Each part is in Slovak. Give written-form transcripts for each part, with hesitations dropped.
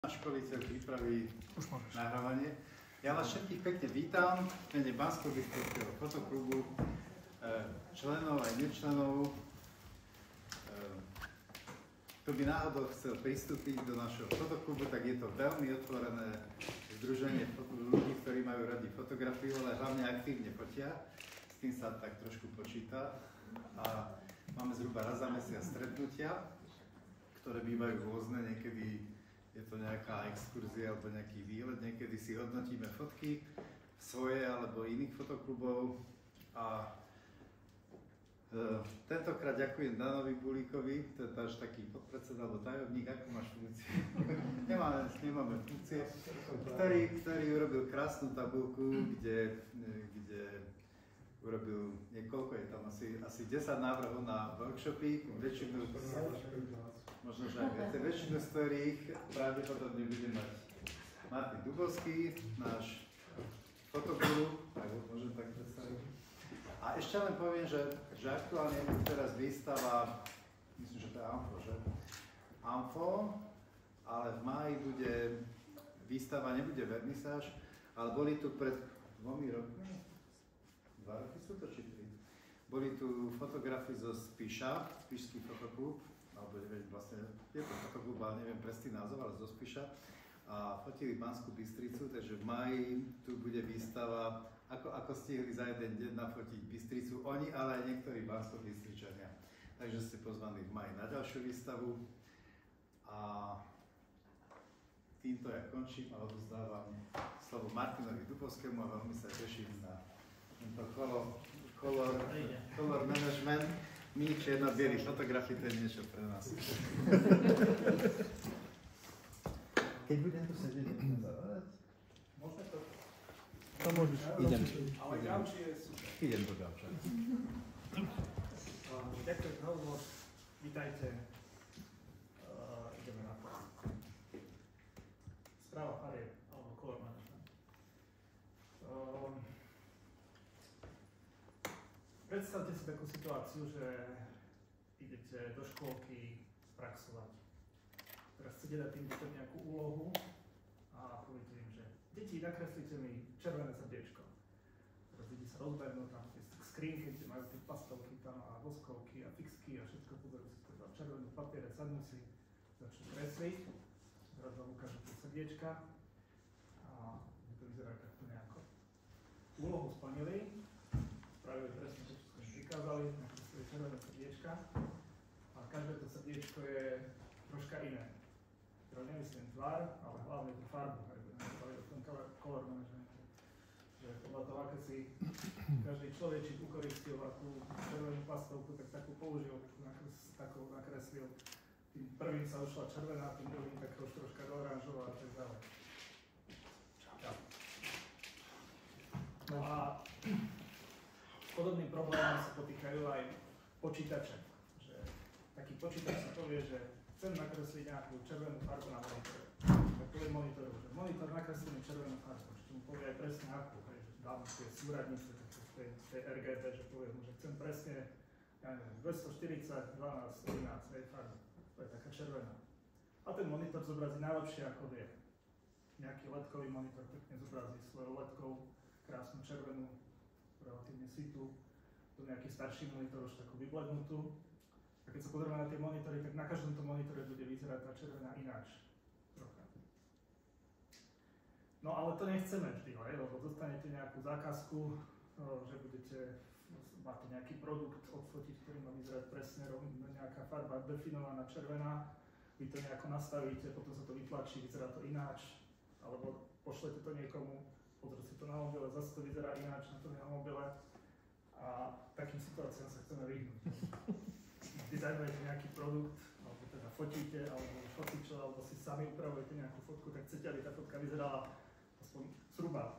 Školiteľ pripraví nahrávanie. Ja vás všetkých pekne vítam v mene Banskobystrického fotoklubu, členov aj nečlenov. Kto by náhodou chcel pristúpiť do našeho fotoklubu, tak je to veľmi otvorené združenie ľudí, ktorí majú radi fotografiu, ale hlavne aktívne fotia. S tým sa tak trošku počíta. A máme zhruba raz za mesiac stretnutia, ktoré bývajú rôzne, niekedy je to nejaká exkurzia alebo nejaký výlet, niekedy si hodnotíme fotky svoje alebo iných fotoklubov. A tentokrát ďakujem Danovi Bulíkovi, to je táž taký podpredseda alebo tajomník, ako máš funkciu? nemáme funkcie, ktorý urobil krásnu tabuľku, kde urobil niekoľko, je tam asi 10 návrhov na workshopy, väčšinu, možno že aj viacej, väčšinu z ktorých pravdepodobne bude mať Martin Dubovský, náš fotoguru, tak ho môžem tak predstaviť. A ešte len poviem, že aktuálne je tu teraz výstava, myslím, že to je Amfo, že? Amfo, ale v máji bude výstava, nebude vernisáž, ale boli tu pred 2 rokmi, 2 roky sú to či 3. Boli tu fotografy zo Spiša, Spišský fotoklub, alebo neviem, vlastne je to fotoklub, ale neviem presný názov, ale zo Spiša. A fotili Banskú Bystricu, takže v máji tu bude výstava, ako stihli za jeden deň nafotiť Bystricu oni, ale aj niektorí Banskobystričania. Takže ste pozvaní v máji na ďalšiu výstavu. A týmto ja končím a odovzdávam slovo Martinovi Dubovskému a veľmi sa teším na tento color management. My čierno-bieli fotografi, to je niečo pre nás. Keď budem tu sedieť, budem zavádzať? Môžeme to? To môžeš. Idem. Ale gauči je super. Idem do gauča. Ďakujem za rozhovor. Vítajte. Ideme na to. Správa farieb alebo color management. Predstavte si takú situáciu, že idete do škôlky spraxovať. Teraz chcete dať tým deťom nejakú úlohu a poviete im, že deti, nakreslite mi červené srdiečko. Teraz deti sa rozbehnú tam tie skrinky, kde majú tie pastelky tam a voskovky a fixky a všetko, pozerú si to na červenú papiere, sadnú si, začnú kresliť. Teraz vám ukážu tie srdiečka a to vyzerá takto nejako. Úlohu splnili, spravili presne to, čo sme prikázali, nakreslili červené srdiečka a každé to srdiečko je troška iné. Teraz nemyslím tvar, ale hlavne tú farbu, v tom color managemente. Že podľa toho, aké si každý človečík ukoristil akú červenú pastelku, tak takú použil, takú nakreslil. Tým prvým sa ušla červená, tým druhým tak už troška do oranžová a tak ďalej. No a s podobným problémom sa potýkajú aj počítače. Že taký počítač sa povie, že chcem nakresliť nejakú červenú farbu na monitore. Tak povie monitoru, že monitor nakreslí červenú farbu, že mu povie aj presne akú, že dám tie súradnice z tej RGB, že povie mu, že chcem presne, ja neviem, 240, 12, 13, farbu. To je taká červená. A ten monitor zobrazí najlepšie ako vie. Nejaký ledkový monitor pekne zobrazí svojou ledkou krásnu červenú, relatívne sitú, to nejaký starší monitor už takú vyblednutú. A keď sa pozrieme na tie monitory, tak na každom tom monitore bude vyzerať tá červená ináč. Trocha. No ale to nechceme vždy, lebo dostanete nejakú zákazku, že budete mať nejaký produkt odfotiť, ktorý má vyzerať presne nejaká farba definovaná červená. Vy to nejako nastavíte, potom sa to vytlačí, vyzerá to ináč. Alebo pošlete to niekomu, pozrite si to na mobile, zase to vyzerá ináč na mobile. A takým situáciám sa chceme vyhnúť. Dizajnujete nejaký produkt, alebo teda fotíte, alebo fotičo, alebo si sami upravujete nejakú fotku, tak chcete, aby tá fotka vyzerala aspoň zhruba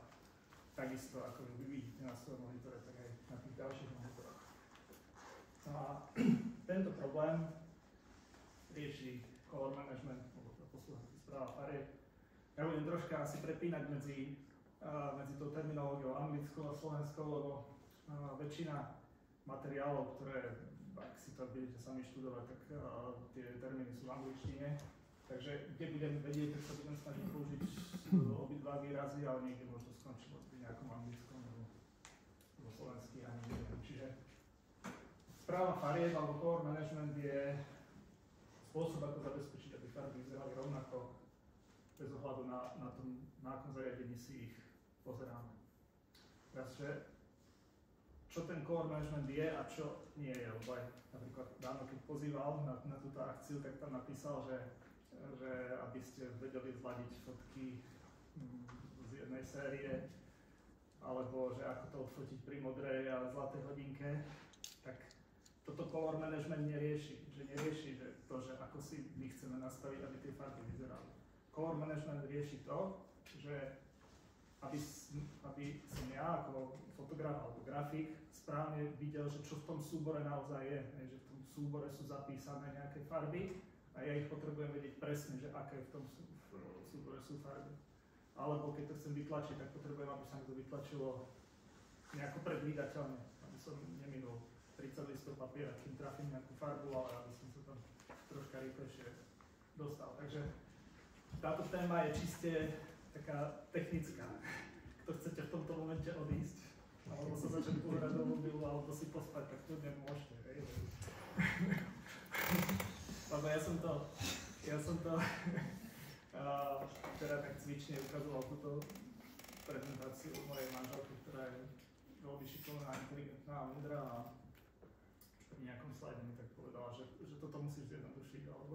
takisto, ako ju vy vidíte na svojom monitore, tak aj na tých ďalších monitoroch. A tento problém rieši color management, alebo poslúchajte správa farieb. Ja budem troška asi prepínať medzi tou terminológiou anglickou a slovenskou, lebo väčšina materiálov, ktoré, ak si to budete sami študovať, tak tie termíny sú v angličtine. Takže kde budem vedieť, tak sa budem snažiť použiť obidva výrazy, ale niekde možno skončilo pri nejakom anglickom alebo slovensky, ani neviem. Čiže správa farieb alebo core management je spôsob, ako zabezpečiť, aby farby vyzerali rovnako, bez ohľadu na akom zariadení si ich pozeráme. Teraz, čo ten core management je a čo nie je, lebo aj napríklad Dano, keď pozýval na túto akciu, tak tam napísal, že aby ste vedeli zladiť fotky z jednej série, alebo že ako to odfotiť pri modrej a zlatej hodinke, tak toto color management nerieši, že to, že ako si my chceme nastaviť, aby tie farby vyzerali. Color management rieši to, že aby som ja ako fotograf alebo grafik správne videl, že čo v tom súbore naozaj je, že v tom súbore sú zapísané nejaké farby a ja ich potrebujem vedieť presne, že aké v tom súbore sú farby. Alebo keď to chcem vytlačiť, tak potrebujem, aby sa mi to vytlačilo nejako predvídateľne, aby som neminul 30 listov papiera, kým trafím nejakú farbu, ale aby som sa tam troška rýchlejšie dostal. Takže táto téma je čiste taká technická. Kto chcete v tomto momente odísť, alebo sa začať pozerať do mobilu, alebo si pospať, tak kľudne môžete. Lebo ja som to teda tak cvične ukazoval túto prezentáciu mojej manželky, ktorá je veľmi šikovná, inteligentná a múdra a pri nejakom slajde mi tak povedala, že toto musíš zjednodušiť, alebo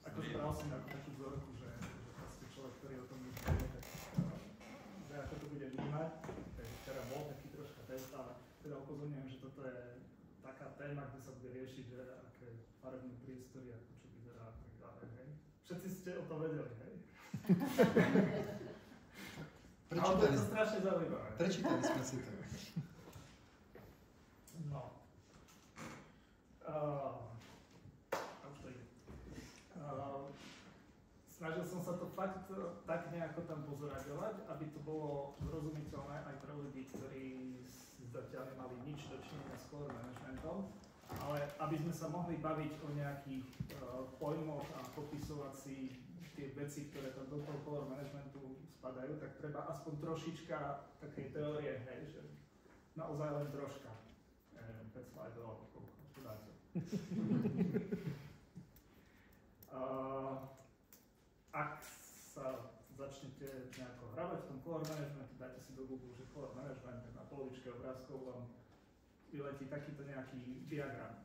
ako bral som nejakú takú vzorku, že proste človek, ktorý o tom nič nevie, tak že ako to bude vnímať, teda bol taký troška test, ale teda upozorňujem, že toto je taká téma, kde sa bude riešiť, že aké farebné priestory, ako čo vyzerá a tak ďalej, hej. Všetci ste o to vedeli, hej? Ale to je to strašne zaujímavé. Prečítali sme si to. No. Už to ide. Snažil som sa to fakt tak nejako tam pozoraďovať, aby to bolo zrozumiteľné aj pre ľudí, ktorí zatiaľ nemali nič dočinenia s core managementom, ale aby sme sa mohli baviť o nejakých pojmoch a popisovať si tie veci, ktoré tam do toho core managementu spadajú, tak treba aspoň trošička takej teórie, hej, že naozaj len troška. 5 slajdov, alebo koľko to dáte. Ak sa začnete nejako hravať v tom core management, dajte si do Google, že core management, tak na polovičke obrázkov vám vyletí takýto nejaký diagram.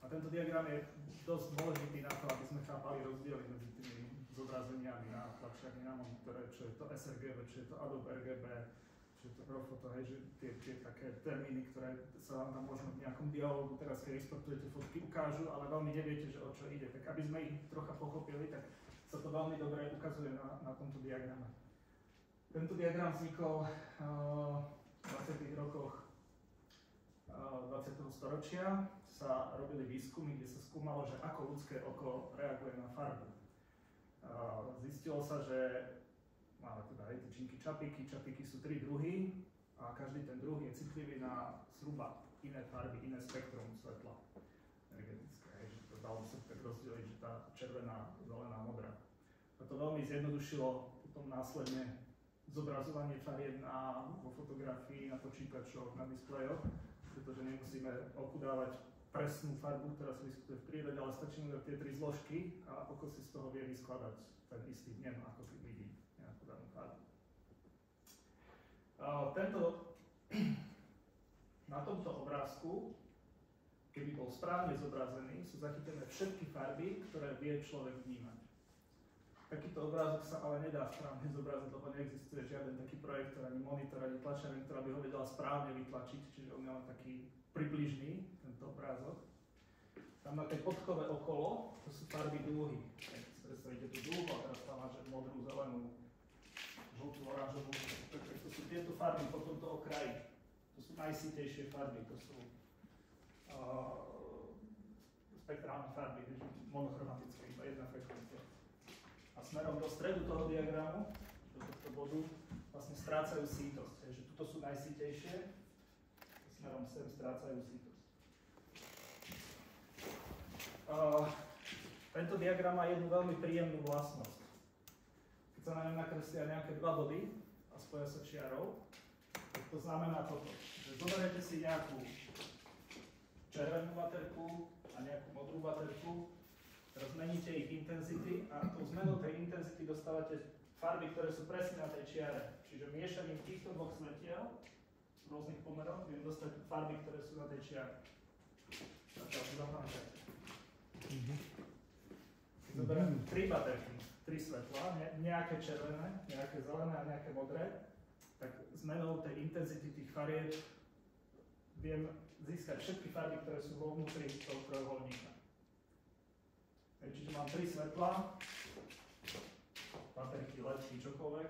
A tento diagram je dosť dôležitý na to, aby sme chápali rozdiely medzi tými zobrazeniami na tlačiarni, na monitore, čo je to sRGB, čo je to Adobe RGB, čo je to ProPhoto, hej, že tie také termíny, ktoré sa vám tam možno v nejakom dialogu teraz, keď exportujete fotky, ukážu, ale veľmi neviete, že o čo ide. Tak aby sme ich trocha pochopili, tak sa to veľmi dobre ukazuje na tomto diagrame. Tento diagram vznikol v 20. rokoch 20. storočia. Sa robili výskumy, kde sa skúmalo, že ako ľudské oko reaguje na farbu. Zistilo sa, že máme teda aj tyčinky čapiky. Čapiky sú 3 druhy a každý ten druh je citlivý na zhruba iné farby, iné spektrum svetla energetické. Dalo by sa tak rozdeliť, že tá červená, zelená, modrá. A to veľmi zjednodušilo potom následne zobrazovanie farieb vo fotografii, na počítačoch, na displejoch, pretože nemusíme oku dávať presnú farbu, ktorá sa vyskytuje v prírode, ale stačí mu dať tie 3 zložky a oko si z toho vie vyskladať ten istý vnem, ako keď vidí nejakú danú farbu. Na tomto obrázku, keby bol správne zobrazený, sú zachytené všetky farby, ktoré vie človek vnímať. Takýto obrázok sa ale nedá správne zobraziť, lebo neexistuje žiaden taký projektor, ani monitor, ani tlačeň, ktorá by ho vedela správne vytlačiť, čiže on je len taký približný, tento obrázok. Tam na tej podchove okolo, to sú farby dúhy. Predstavíte tú dúhu a teraz tam máte modrú, zelenú, žltú, oranžovú. To sú tieto farby po tomto okraji. To sú najsitejšie farby, to sú spektrálne farby, monochromatické, iba jedna frekvencia. A smerom do stredu toho diagramu, do tohto bodu, vlastne strácajú sítosť. Takže tuto sú najsitejšie, smerom sem strácajú sítosť. Tento diagram má jednu veľmi príjemnú vlastnosť. Keď sa na ňom nakreslia nejaké dva body a spoja sa čiarou, tak to znamená toto, že zoberiete si nejakú červenú baterku a nejakú modrú baterku, teraz zmeníte ich intenzity a tou zmenou tej intenzity dostávate farby, ktoré sú presne na tej čiare. Čiže miešaním týchto dvoch svetiel v rôznych pomeroch viem dostať farby, ktoré sú na tej čiare. Zatiaľ si zapamätajte. Keď zoberiem 3 baterky, 3 svetlá, nejaké červené, nejaké zelené a nejaké modré, tak zmenou tej intenzity tých farieb viem získať všetky farby, ktoré sú vo vnútri toho trojuholníka. Čiže mám 3 svetlá, baterky, ledky, čokoľvek,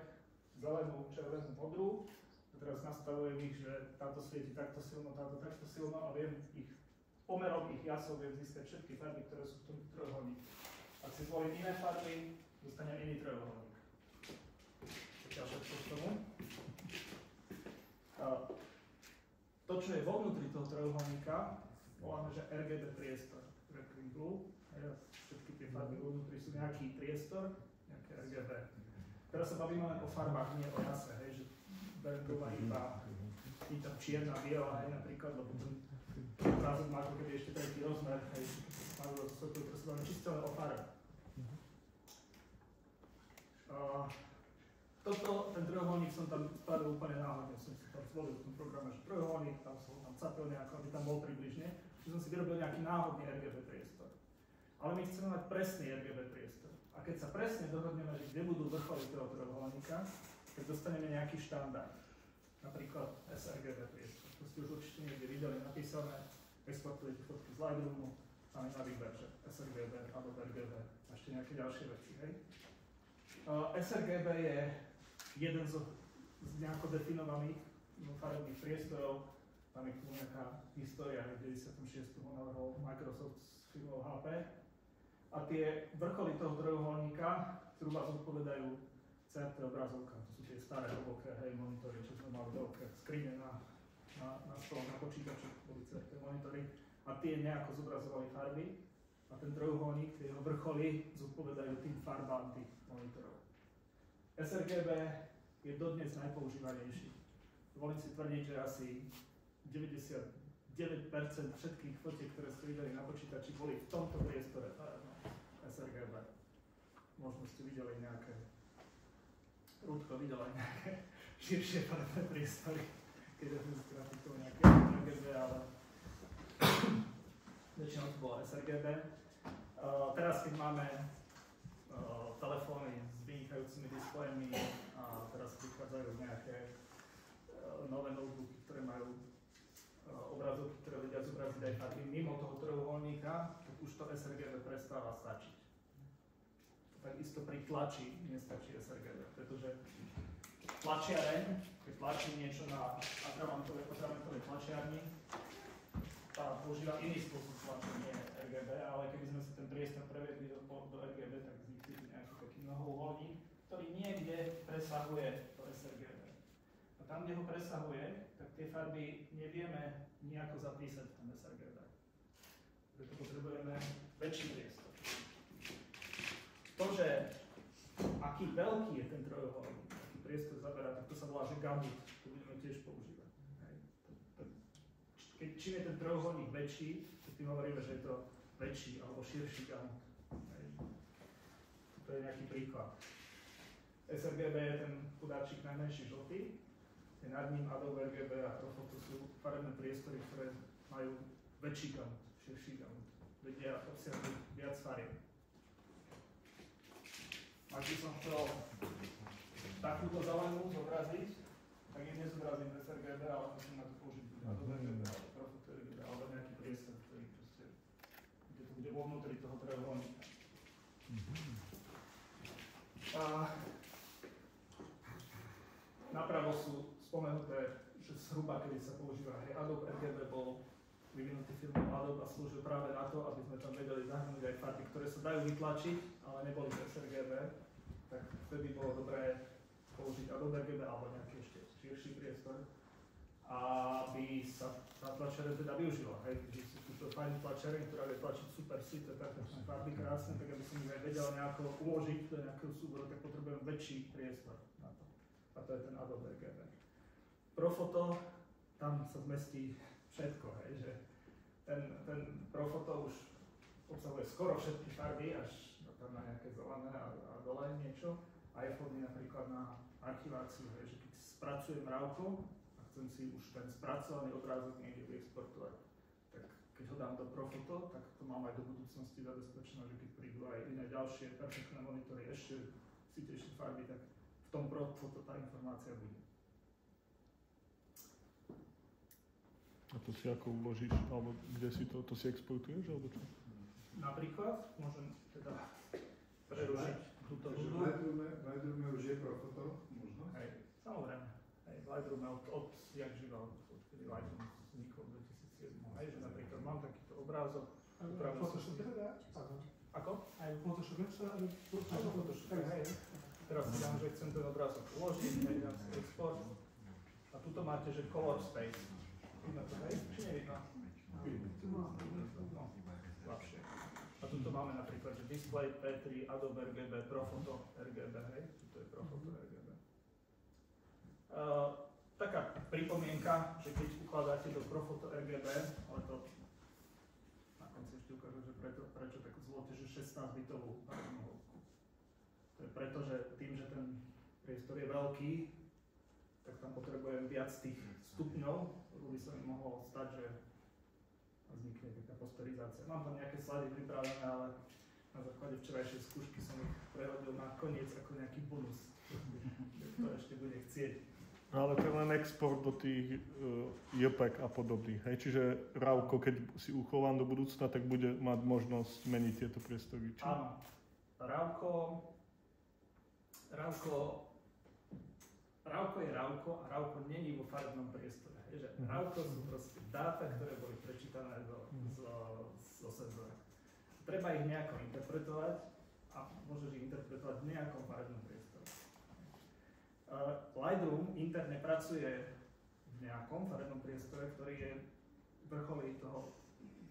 zelenú, červenú, modrú. A teraz nastavujem ich, že táto svieti takto silno, táto takto silno a viem ich pomerom ich jasov viem získať všetky farby, ktoré sú v tom trojuholníku. Ak si zvolím iné farby, dostanem iný trojuholník. Zatiaľ všetko k tomu. To, čo je vo vnútri toho trojuholníka, voláme, že RGB priestor, Recurring Blue. Všetky tie farby vo vnútri sú nejaký priestor, nejaké RGB. Teraz sa bavíme len o farbách, nie o jase, hej, že berem do úvahy iba čierna, biela, hej, napríklad, lebo ten obrázok má ako keby ešte tretí rozmer, hej, málo svetlo, ktoré sa bavíme čisto len o farbe. Ten trojuholník som tam spravil úplne náhodne, som si tam zvolil v tom programe, že trojuholník, tam som tam capil nejako, aby tam bol približne, že som si vyrobil nejaký náhodný RGB priestor. Ale my chceme mať presný RGB priestor. A keď sa presne dohodneme, že kde budú vrcholy toho trojuholníka, tak dostaneme nejaký štandard. Napríklad sRGB priestor. To ste už určite niekde videli napísané, exportujete fotky z Lightroomu, tam je na výber, že sRGB, Adobe RGB a ešte nejaké ďalšie veci, hej. sRGB je jeden z nejako definovaných farebných priestorov, tam je k tomu nejaká história, v 96. ho navrhol Microsoft s firmou HP. A tie vrcholy toho trojuholníka zhruba zodpovedajú CRT obrazovka, to sú tie staré hlboké monitory, čo sme mali veľké skrine na stole, na počítači, boli CRT monitory a tie nejako zobrazovali farby a ten trojuholník, tie jeho vrcholy zodpovedajú tým farbám tých monitorov. sRGB je dodnes najpoužívanejší. Dovolím si tvrdiť, že asi 99% všetkých fotiek, ktoré ste videli na počítači, boli v tomto priestore sRGB. Možno ste videli nejaké, Rúdko videl aj nejaké širšie farebné priestory, keď sme si grafikoval nejaké RGB, ale väčšinou to bolo sRGB. Teraz, keď máme telefóny s vynikajúcimi displejmi a teraz prichádzajú nejaké nové notebooky, ktoré majú obrazovky, ktoré vedia zobraziť aj farby mimo toho trojuholníka, tak už to sRGB prestáva stačiť. Takisto pri tlači nestačí sRGB, pretože tlačiareň, keď tlačí niečo na atravantovej tlačiarni, tá používa iný spôsob tlačenia RGB, ale keby sme si ten priestor prevedli do RGB, tak vznikne nejaký taký mnohouholník, ktorý niekde presahuje to sRGB. A tam, kde ho presahuje, tak tie farby nevieme nejako zapísať v tom sRGB. Preto potrebujeme väčší priestor. To, že aký veľký je ten trojuholník, aký priestor zaberá, tak to sa volá, že gamut. To budeme tiež používať. Čím je ten trojuholník väčší, tak tým hovoríme, že je to väčší alebo širší gamut. To je nejaký príklad. sRGB je ten chudáčik najmenší žltý, je nad ním Adobe RGB a Profoto sú farebné priestory, ktoré majú väčší gamut, širší gamut. Vedia obsiahnuť viac farieb. Ak by som chcel takúto zelenú zobraziť, tak ju nezobrazím sRGB, ale musím na to použiť Adobe RGB alebo Profoto RGB alebo nejaký priestor, ktorý proste, kde to bude vo vnútri toho trojuholníka. Napravo sú spomenuté, že zhruba, kedy sa používa Adobe RGB, bol vyvinutý firmou Adobe a slúžil práve na to, aby sme tam vedeli zahrnúť aj farby, ktoré sa dajú vytlačiť, ale neboli sRGB, tak vtedy bolo dobré použiť Adobe RGB alebo nejaký ešte širší priestor. aby sa tá tlačereň teda využila. Hej, keď si túto fajn tlačereň, ktorá vie tlačiť super si, to je také farby krásne, tak aby som ich aj vedel nejako uložiť do nejakého súboru, tak potrebujem väčší priestor na to. A to je ten Adobe RGB. Profoto, tam sa zmestí všetko, hej, že ten Profoto už obsahuje skoro všetky farby, až tam na nejaké zelené a dole niečo. iPhone je napríklad na archiváciu, hej, že keď spracujem mravko a chcem si už ten spracovaný obrázok niekde vyexportovať, tak keď ho dám do Profoto, tak to mám aj do budúcnosti zabezpečené, že keď prídu aj iné ďalšie perfektné monitory, ešte sitejšie farby, tak v tom Profoto tá informácia bude. A to si ako uložíš, alebo kde si to si exportuješ, alebo čo? Napríklad môžem teda prerušiť túto Takže v Lightroome už je Profoto možnosť? Hej, samozrejme. Hej, v Lightroome od jak žival, odkedy Lightroom vznikol v 2007. Hej, že napríklad mám takýto obrázok. Photoshop teda? Ako? Aj v Photoshope sa? Aj v Photoshope, hej. Teraz si dám, že chcem ten obrázok uložiť, hej, dám si export. A tuto máte, že color space. Vidno to, hej? Či nevidno? No, slabšie. A tuto máme napríklad, že Display P3, Adobe RGB, Profoto RGB, hej? Tuto je Profoto RGB. Taká pripomienka, že keď ukladáte do Profoto RGB, ale to na konci ešte ukážem, že prečo tak zvolíte, že 16-bitovú farebnú hĺbku. To je preto, že tým, že ten priestor je veľký, tak tam potrebujem viac tých stupňov, lebo by sa mi mohlo stať, že vznikne taká posterizácia. Mám tam nejaké slady pripravené, ale na základe včerajšej skúšky som ich prehodil na koniec ako nejaký bonus. To ešte bude chcieť. No ale to je len export do tých JPEG a podobných. Hej? Čiže RAWko, keď si uchovám do budúcna, tak bude mať možnosť meniť tieto priestory. Či? Áno. RAWko je RAWko a RAWko není vo farebnom priestore. RAWko sú proste dáta, ktoré boli prečítané zo senzora. Treba ich nejako interpretovať a môžeš ich interpretovať v nejakom farebnom priestore. Lightroom interne pracuje v nejakom farebnom priestore, ktorý je vrcholy toho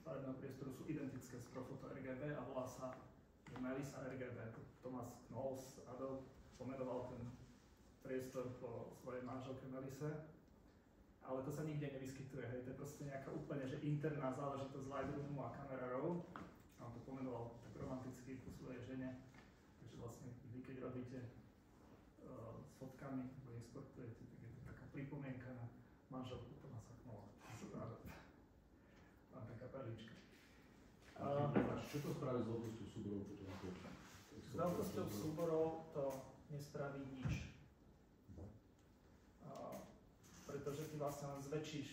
farebného priestoru sú identické s Profoto RGB a volá sa Melissa RGB. Thomas Knowles Adobe pomenoval ten priestor po svojej manželke Melise, ale to sa nikde nevyskytuje, hej, to je proste nejaká úplne, že interná záležitosť Lightroomu a Camera Raw, a on to pomenoval tak romanticky po svojej žene, takže vlastne vy keď robíte s fotkami, alebo exportujete, tak je to taká pripomienka na manželku Thomasa Knolla. Mám taká perlička. Čo to spraví s veľkosťou súborov potom? S veľkosťou súborov to nespraví nič. Pretože ty vlastne len zväčšíš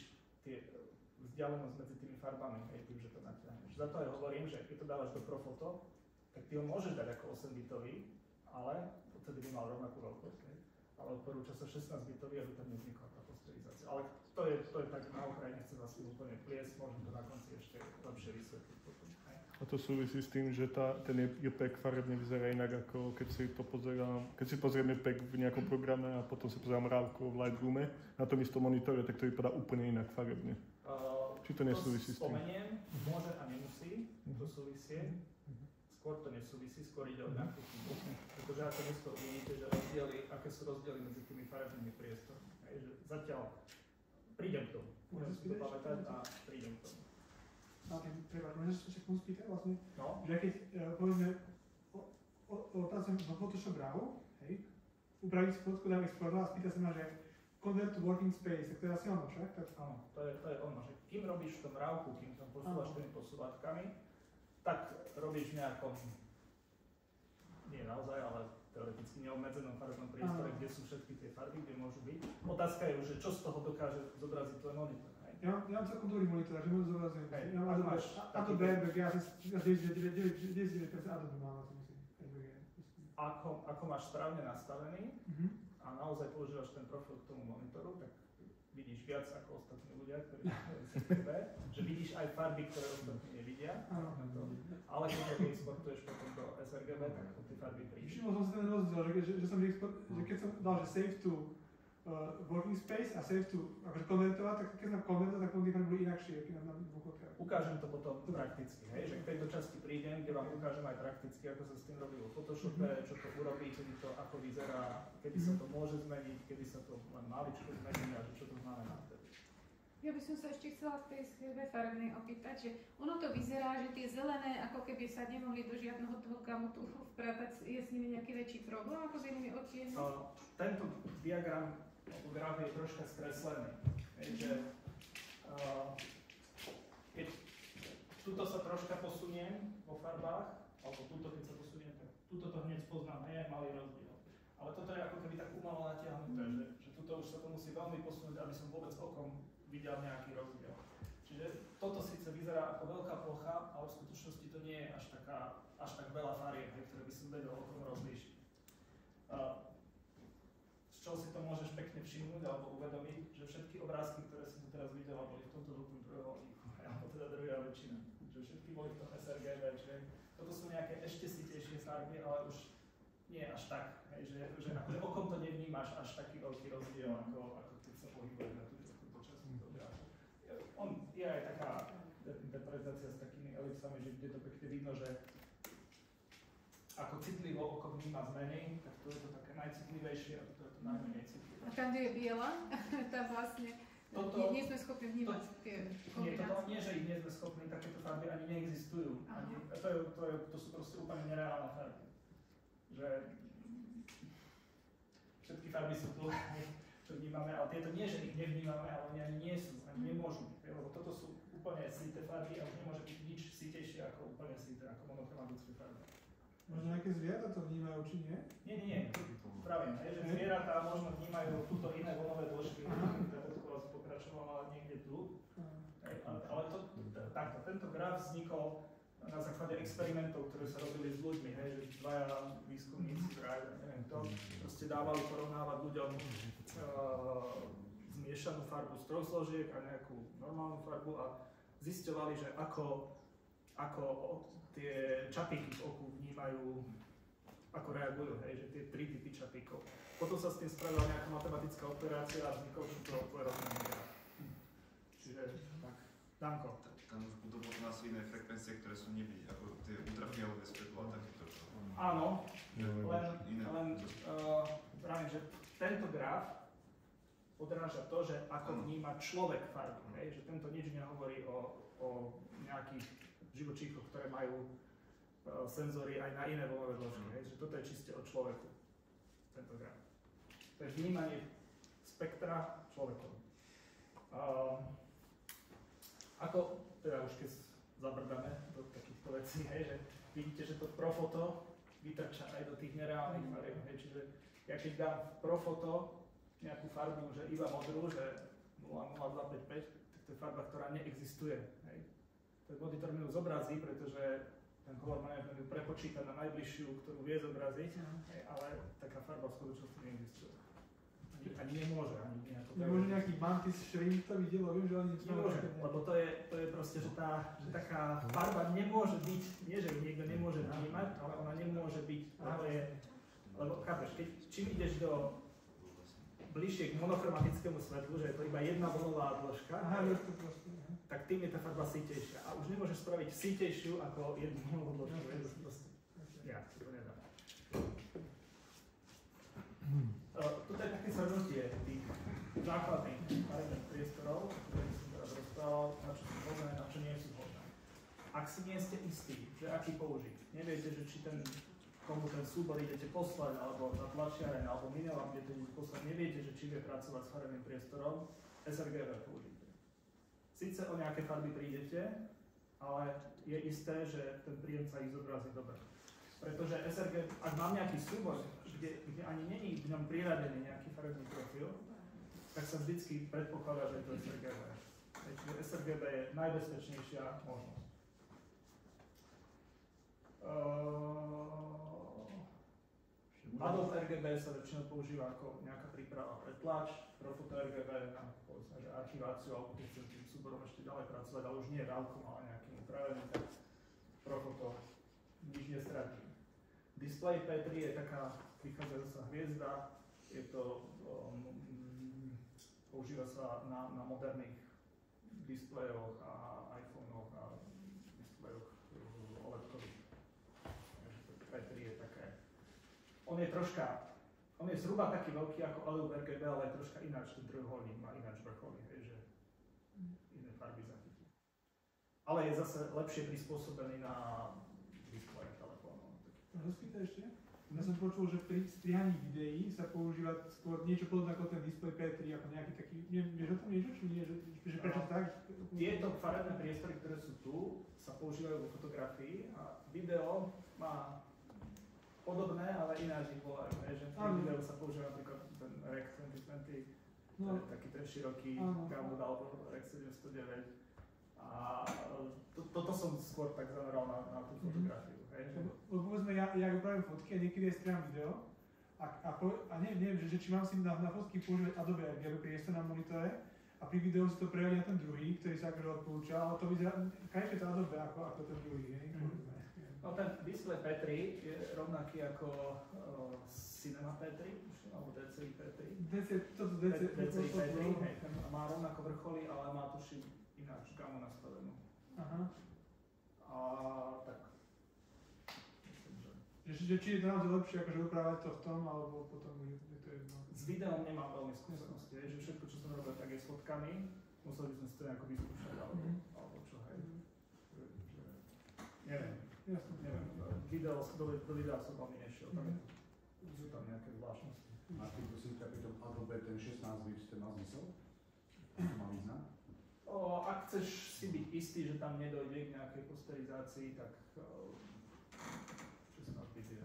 vzdialenosť medzi tými farbami, hej, tým, že to natiahneš. Za to aj hovorím, že keď to dávaš do Profoto, tak ty ho môžeš dať ako 8-bitový, ale odtedy by mal rovnakú veľkosť, hej. Ale odporúča sa 16-bitový, aby tam nevznikla tá posterizácia. Ale to je tak na okraji, nechcem vás úplne pliesť, môžem to na konci ešte lepšie vysvetliť potom. A to súvisí s tým, že ten JPEG farebne vyzerá inak, ako keď si pozriem JPEG v nejakom programe a potom si pozerám RAWko v Lightroome na tom istom monitore, tak to vypadá úplne inak farebne. Či to nesúvisí s tým? Spomeniem, môže a nemusí to súvisieť. Skôr to nesúvisí, skôr ide o nejakú chybu. Pretože ako dnesko vidíte, že aké sú rozdiely medzi tými farebnými priestormi. Zatiaľ prídem k tomu. Môžem si to pamätať a prídem k tomu. Môžeš sa k tomu spýtať vlastne? No. Že keď povedzme pracujem vo Photoshop RAW, hej, upraviť si fotku, dám export a spýta sa ma, že convert to working space, tak to je asi ono, však? Áno, to je ono, že kým robíš v tom RAWku, kým tam posúvaš tými posúvatkami, tak robíš v nejakom, nie naozaj, ale teoreticky neobmedzenom farebnom priestore, kde sú všetky tie farby, kde môžu byť. Otázka je už, že čo z toho dokáže zobraziť tvoj monitor. Ja mám celkom dobrý monitor, že môžem zobraziť. Ja mám Adobe RGB, ja asi 99% Adobe mám na to myslím. Ako máš správne nastavený a naozaj používaš ten profil k tomu monitoru, tak vidíš viac ako ostatní ľudia, ktorí majú SRGB, že vidíš aj farby, ktoré ostatní nevidia. Ale keď to exportuješ potom do sRGB, tak tie farby prídu. Všimol som si ten rozdiel, že keď som dal, že save to working space a save to akože konvertovať, tak keď som konvertoval, tak potom tie farby boli inakšie, keď na dôchodkách. Ukážem to potom prakticky, hej, že k tejto časti prídem, kde vám ukážem aj prakticky, ako sa s tým robí vo Photoshope, čo to urobí, kedy to ako vyzerá, kedy sa to môže zmeniť, kedy sa to len maličko zmení a čo to znamená. Ja by som sa ešte chcela v tej schebe farebnej opýtať, že ono to vyzerá, že tie zelené ako keby sa nemohli do žiadneho toho gamutu vpratať, je s nimi nejaký väčší problém ako s inými odtienmi? Tento diagram, alebo graf je troška skreslený. Že, keď tuto sa troška posuniem vo farbách, alebo tuto keď sa posuniem, tak tuto to hneď spoznám, je malý rozdiel. Ale toto je ako keby tak umalo natiahnuté, že tuto už sa to musí veľmi posunúť, aby som vôbec okom videl nejaký rozdiel. Čiže toto síce vyzerá ako veľká plocha, ale v skutočnosti to nie je až tak veľa farieb, ktoré by som vedel okom rozlíšiť. Z čoho si to môžeš pekne všimnúť alebo uvedomiť, že všetky obrázky, ktoré si tu teraz videla, boli v tomto duchu druhoholníku, alebo teda druhá väčšina. Že všetky boli v tom sRGB, čiže toto sú nejaké ešte sitejšie farby, ale už nie až tak, že akože okom to nevnímaš až taký veľký rozdiel, ako keď sa pohybuje na túto časť toho grafu. On je aj taká interpretácia s takými elipsami, že kde to pekne vidno, že ako citlivo oko vníma zmeny, tak to je to také najcitlivejšie a to je to najmenej citlivé. A tam, kde je biela, tam vlastne nie sme schopní vnímať tie kombinácie. Nie, že ich nie sme schopní, takéto farby ani neexistujú. To sú proste úplne nereálne farby. Že všetky farby sú tu, čo vnímame, ale tieto nie, že ich nevnímame, ale oni ani nie sú, ani nemôžu byť. Lebo toto sú úplne sité farby a už nemôže byť nič sitejšie ako úplne sité, ako monochromatické farby. Možno nejaké zvieratá to vnímajú, či nie? Nie. Pravím, že zvieratá možno vnímajú túto iné vlnové dĺžky, ktorá pokračovala niekde tu. Ale takto, tento graf vznikol na základe experimentov, ktoré sa robili s ľuďmi, že dvaja výskumníci, neviem to, proste dávali porovnávať ľuďom zmiešanú farbu z troch zložiek a nejakú normálnu farbu a zisťovali, že ako tie čapíky v oku vnímajú, ako reagujú, že tie tri typy čapíkov. Potom sa s tým spravila nejaká matematická operácia a vznikol to rozumný graf. Čiže tak, Danko. Tam už budú asi iné frekvencie, ktoré sú nevidieť, ako tie ultrafialové svetlo a takéto. Áno, len pravím, že tento graf odráža to, že ako vníma človek farbu, že tento nič nehovorí o nejakých živočíchoch, ktoré majú senzory aj na iné vlnové dĺžky, že toto je čiste o človeku, tento graf. To je vnímanie spektra človekom. Ako, teda už keď zabrdáme do takýchto vecí, že vidíte, že to profoto vytrča aj do tých nereálnych farieb, čiže ja keď dám v profoto nejakú farbu, že iba modrú, že 0,0255, tak to je farba, ktorá neexistuje. Ten monitor mi ju zobrazí, pretože ten color management ju prepočíta na najbližšiu, ktorú vie zobraziť, ale taká farba v skutočnosti neexistuje. Ani nemôže, ani nejako. Nemôže nejaký mantis shrimp to vidieť, viem, že oni nemôže, lebo to je proste, že taká farba nemôže byť, nie že ju niekto nemôže vnímať, ale ona nemôže byť, lebo chápeš, čím ideš do bližšie k monochromatickému svetlu, že je to iba jedna vlnová dĺžka, tak tým je tá farba sítejšia. A už nemôžeš spraviť sítejšiu ako jednu vlnovú dĺžku. Ja, to nedá. Toto je také zhrnutie tých základných farebných priestorov, ktoré som teraz rozprával, na čo sú vhodné, na čo nie sú vhodné. Ak si nie ste istí, že aký použiť, neviete, že či komu ten súbor idete poslať, alebo na tlačiareň, alebo mineľám idete poslať, neviete, že či vie pracovať s farebným priestorom, sRGB použite. Síce o nejaké farby prídete, ale je isté, že ten príjemca ich zobrazí dobre. Pretože sRGB, ak mám nejaký súbor, kde ani není v ňom priradený nejaký farebný profil, tak sa vždycky predpokladá, že je to sRGB. Čiže sRGB je najbezpečnejšia možnosť. Adobe RGB sa väčšinou používa ako nejaká príprava pre tlač, Profoto RGB na povedzme, že archiváciu, alebo keď chcem tým súborom ešte ďalej pracovať, ale už nie veľkom, ale nejakým upraveným, tak Profoto nič nestratí. Display P3 je taká vychádzajúca hviezda, je to používa sa na moderných displejoch a iPhone-och a displejoch OLED-kových. P3 je také. On je zhruba taký veľký ako LU RGB, ale je troška ináč, ten trojuholník má ináč vrcholy, že iné farby zachytí. Ale je zase lepšie prispôsobený na displeje telefónov. Rozpýtaj ešte? Ja som počul, že pri strihaní videí sa používa skôr niečo podobné ako ten displej P3, ako nejaký taký, vieš o tom niečo, či nie, že prečo tak? Tieto farebné priestory, ktoré sú tu, sa používajú vo fotografii a video má podobné, ale ináč ich volajú. Že v videu sa používa napríklad ten Rec 2020, taký ten široký gamut alebo Rec 709. A toto som skôr tak zameral na tú fotografiu. Povedzme, ja upravím fotky a niekedy aj striham video a neviem, že či mám si na fotky používať Adobe RGB priestor na monitore a pri videu si to prevedie na ten druhý, ktorý sa akože odporúča, ale to vyzerá, každý to Adobe ako ten druhý, hej? No ten displej P3 je rovnaký ako Cinema P3, alebo DCI P3. DCI P3, hej, ten má rovnako vrcholy, ale má tuším ináč gamu nastavenú. Aha. A tak. Že či je to naozaj lepšie akože upravať to v tom, alebo potom je to jedno. S videom nemám veľmi skúsenosti, že všetko, čo som robil, tak je s fotkami. Museli by sme si to nejako vyskúšať, alebo čo, hej. Neviem. Jasne. Neviem, do videa som veľmi nešiel, tam sú tam nejaké zvláštnosti. Martin, prosím ťa, pri tom Adobe ten 16 bit, ten má zmysel? To má význam? Ak chceš si byť istý, že tam nedojde k nejakej posterizácii, tak 16 bit je.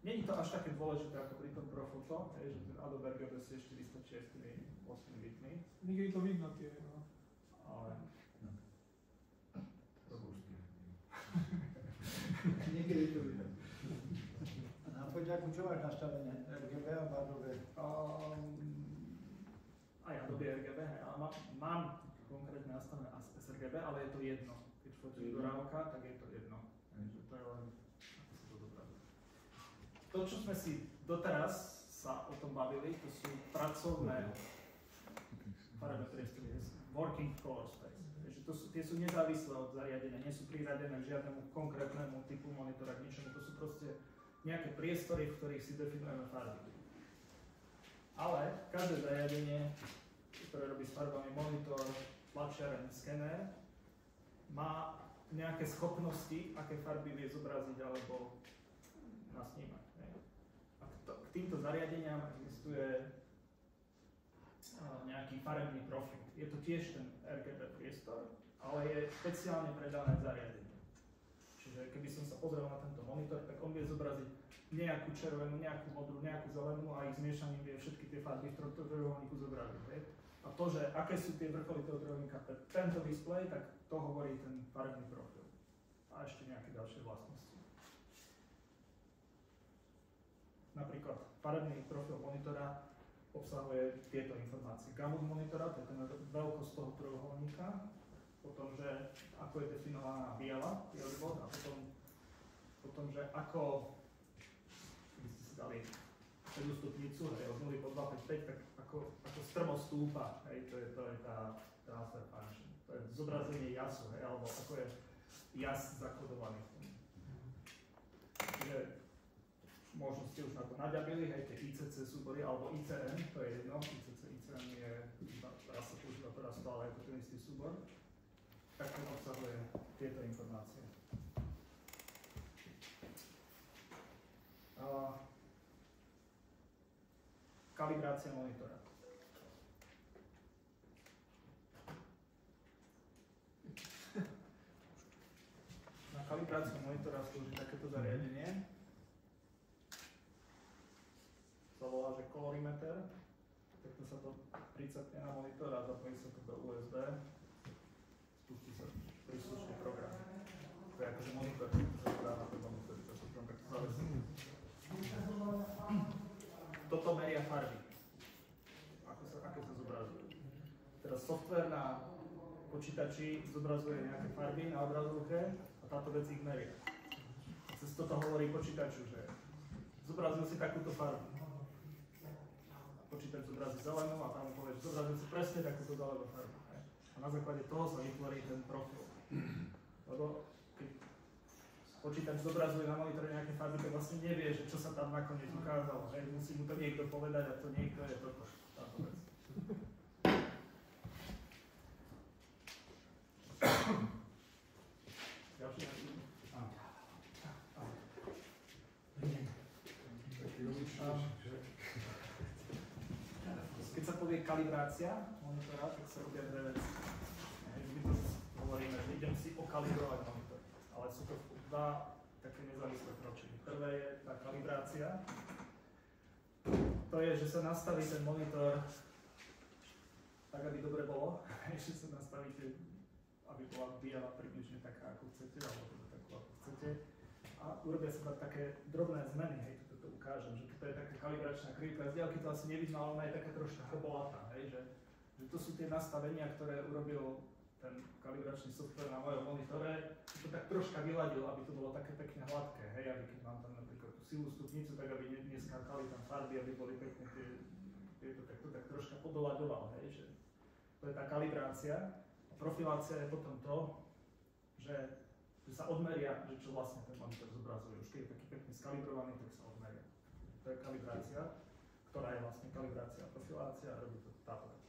Není to až také dôležité ako pri tom Profoto, že ten Adobe RGB je 406 8 bitmi. Niekedy to vidno tie, no. Ale... Niekedy to vidno. A na poďaku, čo máš nastavené? RGB alebo Adobe? Aj Adobe RGB, ale mám konkrétne nastavené sRGB, ale je to jedno. Keď fotíš do rávka, tak je to jedno. Takže to je len, ako sa to zobrazí. To, čo sme si doteraz sa o tom bavili, to sú pracovné farebné priestory, working color space. Tie sú nezávislé od zariadenia, nie sú priradené k žiadnemu konkrétnemu typu monitora, k ničomu. To sú proste nejaké priestory, v ktorých si definujeme farby. Ale každé zariadenie, ktoré robí s farbami, monitor, tlačiareň, skener, má nejaké schopnosti, aké farby vie zobraziť alebo nasnímať. A k týmto zariadeniam existuje nejaký farebný profil. Je to tiež ten RGB priestor, ale je špeciálne predané zariadenie. Čiže keby som sa pozrel na tento monitor, tak on vie zobraziť nejakú červenú, nejakú modrú, nejakú zelenú a ich zmiešaním vie všetky tie farby v trojuholníku zobraziť. A to, že aké sú tie vrcholy toho trojuholníka pre tento displej, tak to hovorí ten farebný profil. A ešte nejaké ďalšie vlastnosti. Napríklad farebný profil monitora obsahuje tieto informácie. Gamut monitora, to je ten veľkosť toho trojuholníka, potom, že ako je definovaná biely bod a potom, že ako, keby ste si dali strednú stupnicu, hej, od 0 po 255, tak ako strmo stúpa, hej, to je tá transfer function. To je zobrazenie jasu, hej, alebo ako je jas zakodovaný v tom. Čiže možno ste už na to naďabili, hej, tie ICC súbory, alebo ICN, to je jedno, ICN je, raz sa používa teraz stále ako ten istý súbor, tak ten obsahuje tieto informácie. Kalibrácia monitora. Na kalibráciu monitora slúži takéto zariadenie. Sa volá, že kolorimeter. Takto sa to pricapne na monitor a zapojí sa to do USB. Spustí sa príslušný program. To je akože monitor, ktorý sa dá na ten monitor, čo sa tam takto zavesí. Toto meria farby. Aké sa zobrazujú. Teraz software na počítači zobrazuje nejaké farby na obrazovke a táto vec ich meria. Cez toto hovorí počítaču, že zobrazil si takúto farbu. počítač zobrazí zelenú a tam mu povieš, zobrazí si presne takúto zelenú farbu. A na základe toho sa vytvorí ten profil. Lebo keď počítač zobrazuje na monitore nejaké farby, tak vlastne nevie, že čo sa tam nakoniec ukázalo. Musí mu to niekto povedať a to niekto je toto. Táto vec. Ďalší nejaký? Keď sa povie kalibrácia monitora, tak sa robia dve veci. My to hovoríme, že idem si okalibrovať monitor, ale sú to dva také nezávislé kroky. Prvé je tá kalibrácia. To je, že sa nastaví ten monitor tak, aby dobre bolo, že sa nastavíte, aby bola biela približne taká, ako chcete, alebo takú, ako chcete. A urobia sa tam také drobné zmeny, hej, to ukážem, že to je taká kalibračná krivka, z diaľky to asi nevidno, ale ona je taká troška hrbolatá, hej, že to sú tie nastavenia, ktoré urobil ten kalibračný software na mojom monitore, to tak troška vyladil, aby to bolo také pekne hladké, hej, aby keď mám tam napríklad tú silu stupnicu, tak aby neskákali tam farby, aby boli pekne tieto, tak to tak troška podolaďoval, hej, že to je tá kalibrácia. A profilácia je potom to, že sa odmeria, že čo vlastne ten monitor zobrazuje. Už keď je taký pekne skalibrovaný, tak sa odmeria. To je kalibrácia, ktorá je vlastne kalibrácia a profilácia a robí to táto vec.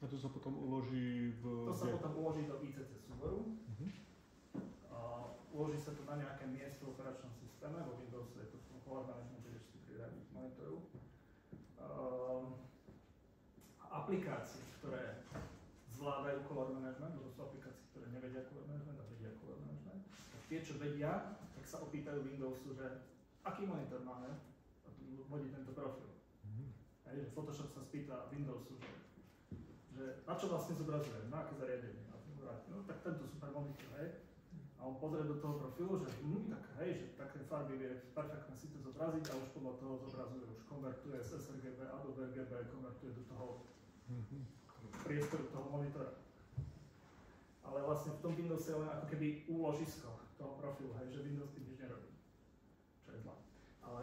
A to sa potom uloží v... To sa potom uloží do ICC súboru. Uloží sa to na nejaké miesto v operačnom systéme, vo Windowse je to v color management, budeš si priradiť monitoru. Aplikácie, ktoré zvládajú color management, lebo sú aplikácie, ktoré nevedia color management a vedia color management. Tie, čo vedia, tak sa opýtajú Windowsu, že aký monitor máme, a tu hodí tento profil. Hej, že Photoshop sa spýta Windowsu, že na čo vlastne zobrazuje, na aké zariadenie. No tak tento super monitor, hej. A on pozrie do toho profilu, že tak hej, že také farby vie perfektne si to zobraziť a už podľa toho zobrazuje, už konvertuje z sRGB, Adobe RGB, konvertuje do toho priestoru toho monitora. Ale vlastne v tom Windows je len ako keby úložisko toho profilu, hej, že Windows tým nič nerobí. Čo je zlá. Ale,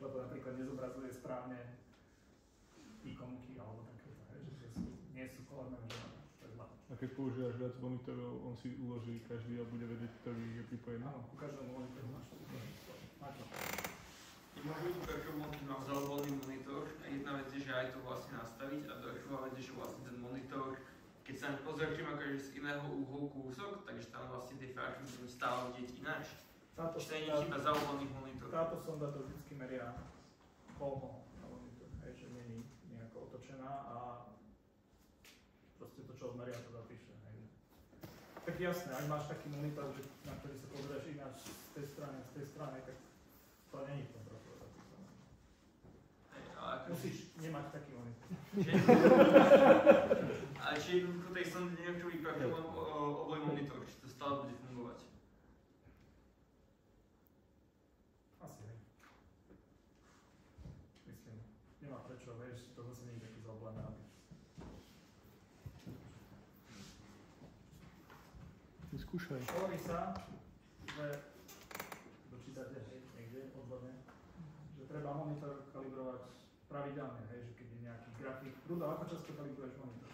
lebo napríklad nezobrazuje správne ikonky alebo takéto, hej, že nie sú color manažované. To je zlá. A keď používaš viac monitorov, on si uloží každý a bude vedieť, ktorý je pripojený? Áno, ku každému monitoru máš to uložené. Môže byť Virtual mám založený monitor a jedna vec je, že aj to vlastne nastaviť a druhá vec je, že vlastne ten monitor, keď sa pozriem akože z iného uhlu kúsok, takže tam vlastne tie farby budú stále vidieť ináč. Táto sonda, iba založených monitorov. Táto sonda to vždy meria kolmo na monitor, hej, že nie je nejako otočená a proste to, čo odmeria, to zapíše. Hej. Tak jasné, ak máš taký monitor, že, na ktorý sa pozrieš ináč z tej strany, tak to nie je v tom profile zapísané. Musíš nemať taký monitor. Ale či jednoducho tej sonde neviem, čo vypracujem oboj monitor, či to stále bude fungovať. Asi hej. Myslím, nemá prečo, vieš, to zase nie je taký zaoblené, aby... Skúšaj. Hovorí sa, že dočítate, hej, niekde odborne, že treba monitor kalibrovať pravidelne, hej, že keď je nejaký grafik. Rudo, ako často kalibruješ monitor?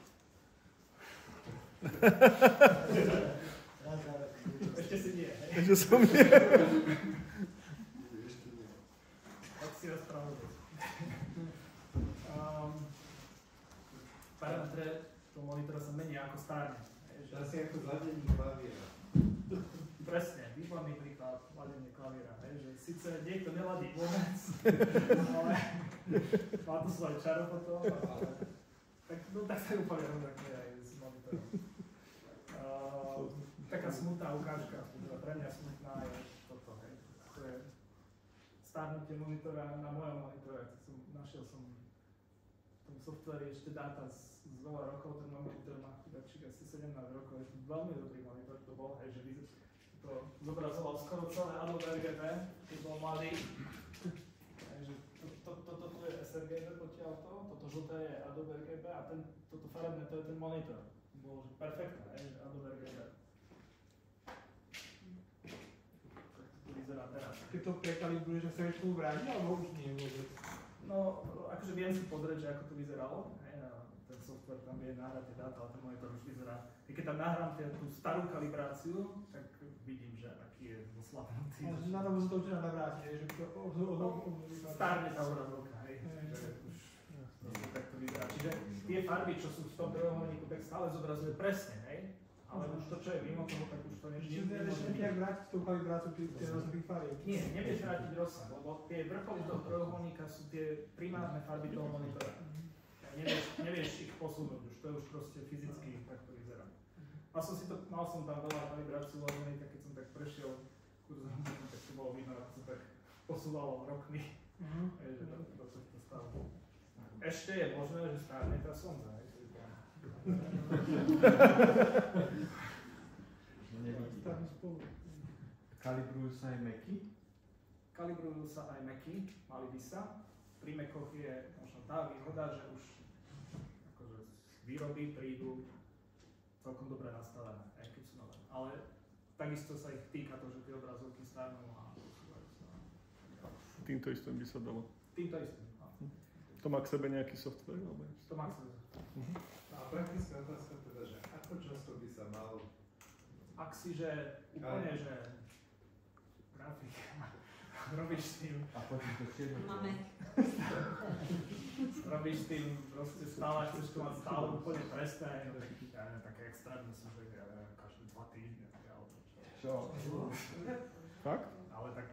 Ešte si nie, hej? Ešte som nie. Tak si rozprával. Parametre toho monitora sa menia ako stárne. Asi ako zladení klavíra. Presne, výborný príklad ladenie klavíra, hej, že síce niekto neladí vôbec, ale má to svoje čaro potom, ale tak sa úplne rovnaký aj s monitorom. Taká smutná ukážka, pre mňa smutná je toto, hej, to je stárnutie monitora na mojom monitore, našiel som v tom softveri ešte dáta z veľa rokov, ten monitor má asi 17 rokov, je to veľmi dobrý monitor to bol, hej, že to zobrazoval skoro celé Adobe RGB, keď bol mladý. Takže toto tu je sRGB potiaľto, toto žlté je Adobe RGB a toto farebné to je ten monitor. Bolo perfektné, hej, Adobe RGB. Tak to vyzerá teraz. Keď to prekalibruješ, že sa vieš tomu vrátiť, alebo už nie vôbec? No, akože viem si pozrieť, že ako to vyzeralo. Ten software tam vie nahrať tie dáta, ale ten monitor už vyzerá. Keď tam nahrám tú starú kalibráciu, tak vidím, že aký je zoslabnutý. Na novo sa to určite navráti, že stárne tá obrazovka, hej. Že už tak to vyzerá. Čiže tie farby, čo sú v tom trojuholníku, tak stále zobrazuje presne, hej. Ale už to, čo je mimo toho, tak už to Čiže ešte nejak vrátiť tú kalibráciu tie rozhodných farieb? Nie, nevieš vrátiť rozsah, lebo tie vrcholy toho trojuholníka sú tie primárne farby toho monitora. Nevieš ich posunúť už, to je už proste fyzicky, tak to vyzerá. Mal som tam veľa kalibráciu uložených, tak keď som tak prešiel kurzom, tak to bolo vidno, ako sa tak posúvalo rokmi, že do tohto stavu. Ešte je možné, že stárne tá sonda, hej. Kalibrujú sa aj Macy? Kalibrujú sa aj Macy, mali by sa. Pri Macoch je možno tá výhoda, že už akože z výroby prídu celkom dobre nastavené, aj keď sú nové. Ale takisto sa ich týka to, že tie obrazovky stárnu a posúvajú sa. Týmto istým by sa dalo. Týmto istým, áno. To má k sebe nejaký software? Alebo... To má k sebe. A praktická otázka teda, že ako často by sa malo... Ak si, že úplne, že grafik, robíš s tým... A potom to všetko. Máme. Robíš s tým proste stále, chceš to mať stále úplne presné, no také extrémne sú, že každé 2 týždne, alebo Čo? Fakt? ale tak...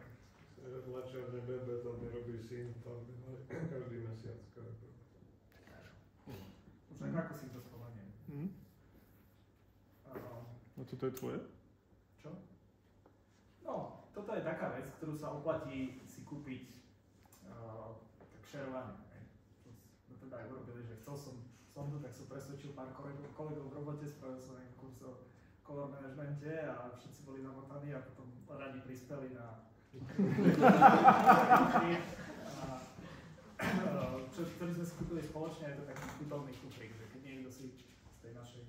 Tlačiarne bebe tam nerobí syn, tam by mali každý mesiac kalibrovať. Už tak ako si to spomeniem. No toto je tvoje? Čo? No, toto je taká vec, ktorú sa oplatí si kúpiť tak šerovanie. To teda aj urobili, že chcel som to, tak som presvedčil pár kolegov v robote, spravil som nejaký kurz o color managemente a všetci boli zamotaní a potom radi prispeli na ktorý sme si kúpili spoločne, je to taký putovný kufrík, že keď niekto si z tej našej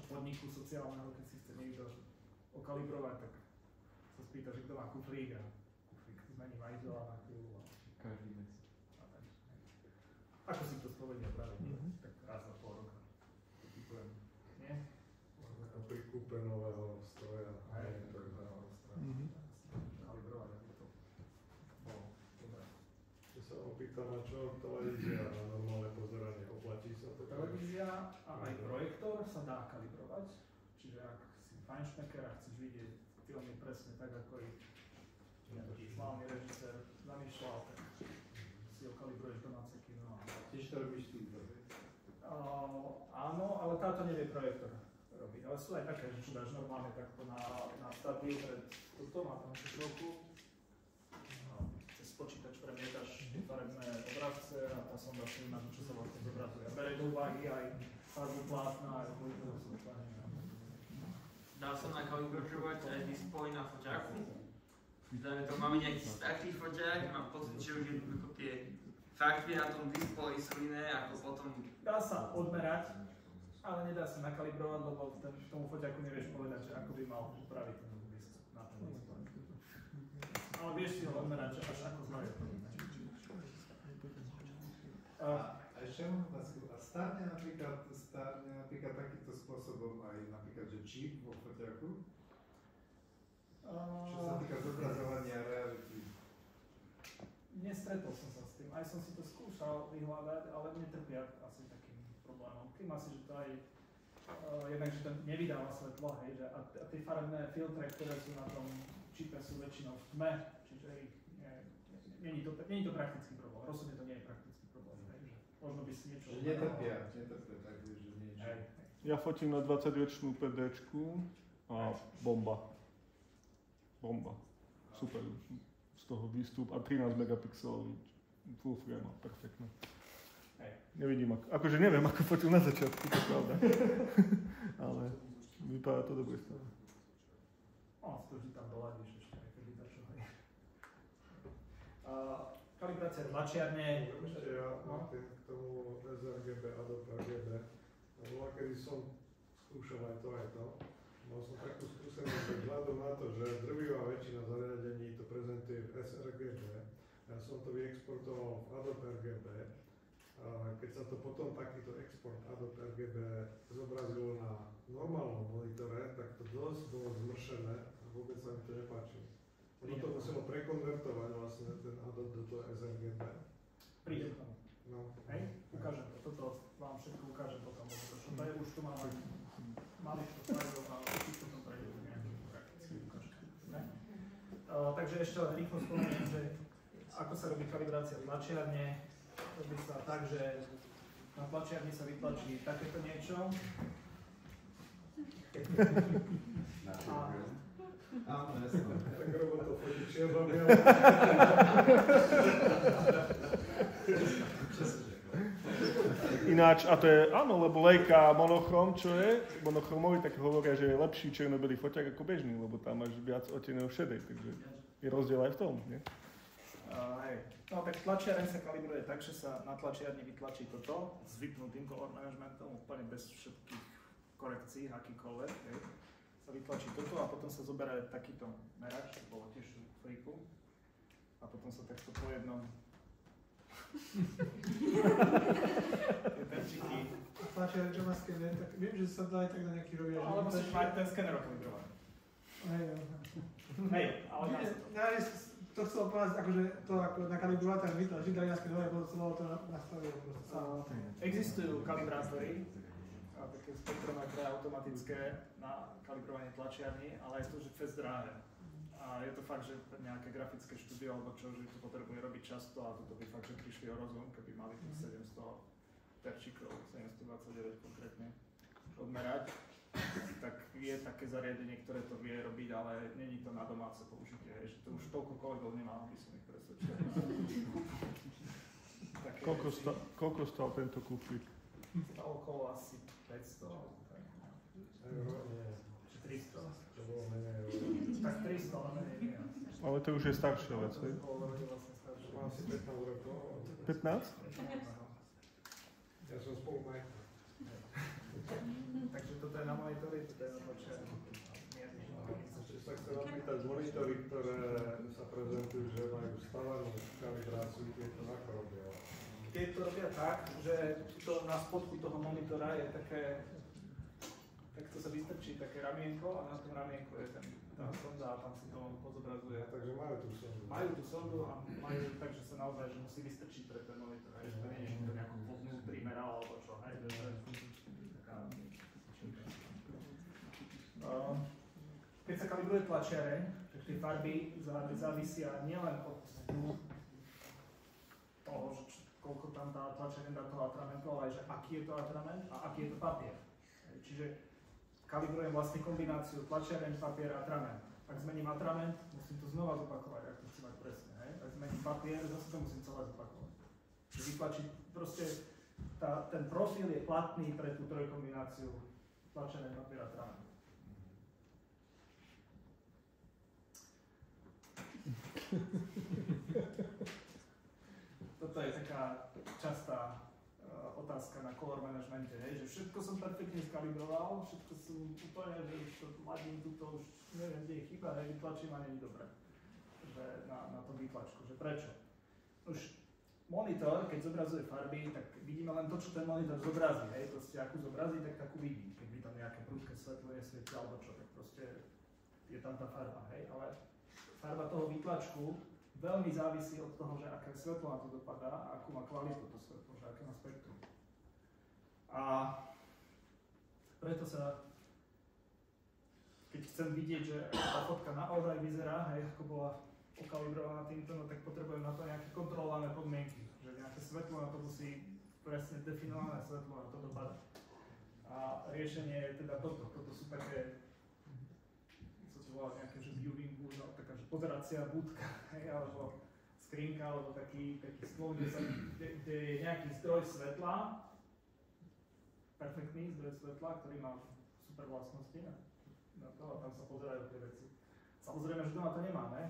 podniku sociálneho, keď si chce niekto okalibrovať, tak sa spýta, že kto má kufrík a kufrík zmení majiteľa na chvíľu. Každý mesiac. Ako si to spovedie pravidelne, tak raz za pol roka. Typujem, nie? A pri kúpe nového stroja. Kalibrovať, aby to bolo dobré. Keď sa opýta na čo televízia a normálne pozeranie, oplatí sa to? Televízia a aj projektor sa dá kalibrovať, čiže ak si fajnšmeker a chceš vidieť filmy presne tak, ako ich nejaký slavný režisér zamýšľal, tak si ho kalibruješ domáce kino. Tiež to robíš ty, áno, ale táto nevie projektor robiť, ale sú aj také, že čo dáš normálne takto na statiu pred toto, má tam číslovku. Cez počítač premietaš farebné obrazce a tá sonda si na to, čo sa vlastne zobrazuje. Berie do úvahy aj farbu plátna, aj kvalitu osvetlenia. Dá sa nakalibrovať aj display na foťáku. Dajme to, máme nejaký starý foťák, mám pocit, že už jednoducho tie farby na tom displeji sú iné ako potom... Dá sa odmerať, ale nedá sa nakalibrovať, lebo tomu foťáku nevieš povedať, že ako by mal upraviť ten disk na ten displej. Ale vieš si ho odmerať, že až ako zle je to. A ešte mám otázku. A stárne napríklad takýmto spôsobom aj napríklad, že čip vo foťaku? Čo sa týka zobrazovania reality? Nestretol som sa s tým, aj som si to skúšal vyhľadať, ale netrpia asi takým problémom. Tým asi, že to aj jednak, že to nevydáva svetlo, hej, že a tie farebné filtre, ktoré sú na tom čipe, sú väčšinou v tme, čiže nie je to praktický problém, rozhodne to nie je praktický problém, hej, že možno by si niečo... Že netrpia tak, že niečo... Hej. Ja fotím na 20-ročnú PDčku a bomba. Super. Z toho výstup a 13 megapixelový full frame, perfektné. Hej. Nevidím, akože neviem, ako fotil na začiatku, to je pravda. Ale vypadá to dobre stále. No, to vždy tam doladíš ešte, aj keď vydáš čo hej. Kalibrácia tlačiarne... Ešte ja k tomu sRGB, Adobe RGB. Kedy som skúšal aj to. Mal som takú skúsenosť, že vzhľadom na to, že drvivá väčšina zariadení to prezentuje v sRGB, ja som som to vyexportoval v Adobe RGB, keď sa to potom takýto export Adobe RGB zobrazilo na normálnom monitore, tak to dosť bolo zmršené a vôbec sa mi to nepáčilo. Ono to muselo prekonvertovať vlastne ten Adobe do toho sRGB. Prídem k tomu. No. Hej, ukážem to. Toto vám všetko ukážem potom. Čo to je, už tu máme maličko slajdov a určite potom prejdem do nejakých praktických ukážkách. Takže ešte len rýchlo spomeniem, že ako sa robí kalibrácia tlačiarne. Robí sa tak, že na tlačiarni sa vytlačí takéto niečo. Áno, jasno. Tak robot to fotí čierno-biele. Ináč, a to je, áno, lebo Leica monochrom, čo je, monochromový, tak hovoria, že je lepší čierno-bielý foťák ako bežný, lebo tam máš viac odtieňov šedej, takže je rozdiel aj v tom, nie? Hej. No tak tlačiareň sa kalibruje tak, že sa na tlačiarni vytlačí toto s vypnutým color managementom, úplne bez všetkých korekcií, akýkoľvek. Hej. Sa vytlačí toto a potom sa zoberá takýto merač, to bolo tiež v freaku. A potom sa takto po jednom tie terčiky. A tlačiareň, čo má skener, tak viem, že sa dá aj tak na nejaký robia. Ale musíš mať ten skener okalibrovaný. Hej, ale to chcel povedať, akože to ako nakalibrovať, tak vytlačiť, dali na skener, a potom sa dalo to nastaviť. Existujú kalibrátory, také spektrometre automatické na kalibrovanie tlačiarní, ale je to že fest drahé. A je to fakt, že nejaké grafické štúdio alebo čo, že to potrebuje robiť často a toto by fakt, že prišli o rozum, keby mali tých 700 terčíkov, 729 konkrétne odmerať. Tak je také zariadenie, ktoré to vie robiť, ale není to na domáce použitie, že to už toľko kolegov nemá, aby som ich presvedčil. Koľko stal tento kuflík? Stalo okolo asi 500, Euro, nie. 300. To bolo menej euro. Tak 300, ale menej nie. Ale to už je staršia vec, hej? Má asi 15 rokov. 15? Ja som spolu majka. Takže toto je na monitore, toto je na tlačiarni. Ešte sa chcem opýtať, monitory, ktoré sa prezentujú, že majú stavanú kalibráciu, tieto ako robia? Keď to robia tak, že to na spodku toho monitora je také, takto sa vystrčí také ramienko a na tom ramienku je tá sonda a tam si to pozobrazuje. Takže majú tú sondu. Majú tú sondu a majú tak, že sa naozaj že musí vystrčiť pre ten monitor, že to nie je, že to nejako vnútri meral alebo čo, hej, to je taká činka. Keď sa kalibruje tlačiareň, tak tie farby závisia nielen od toho, koľko tam tá tlačiareň dá toho atramentu, ale aj že aký je to atrament a aký je to papier. Čiže kalibrujem vlastne kombináciu tlačiareň, papier a atrament. Ak zmením atrament, musím to znova zopakovať, ak to chcem mať presne. Hej? Ak zmením papier, zase to musím celé zopakovať. Vytlačiť proste, ten profil je platný pre tú trojkombináciu tlačené papier a atrament. Toto je taká častá otázka na color managemente, že všetko som perfektne skalibroval, všetko som úplne, že už to ladím tuto, už neviem, kde je chyba, vytlačím a nie je dobré na tom výtlačku, že prečo? Už monitor, keď zobrazuje farby, tak vidíme len to, čo ten monitor zobrazí, hej, proste akú zobrazí, tak takú vidí, keď mi tam nejaké prudké svetlo nesvieti alebo čo, tak proste je tam tá farba, hej, ale farba toho výtlačku veľmi závisí od toho, že aké svetlo na to dopadá a akú má kvalitu to svetlo, že aké má spektrum. A preto sa, keď chcem vidieť, že tá fotka naozaj vyzerá, hej, ako bola okalibrovaná týmto, no tak potrebujem na to nejaké kontrolované podmienky, že nejaké svetlo na to musí presne definované svetlo na to dopadá. A riešenie je teda toto sú také, co to volá nejaké, že viewing booth, no, taká, že pozeracia budka, hej, alebo skrinka, alebo taký stôl, kde je nejaký zdroj svetla, perfektný zdroj svetla, ktorý má super vlastnosti na to a tam sa pozerajú tie veci. Samozrejme, že doma to nemáme,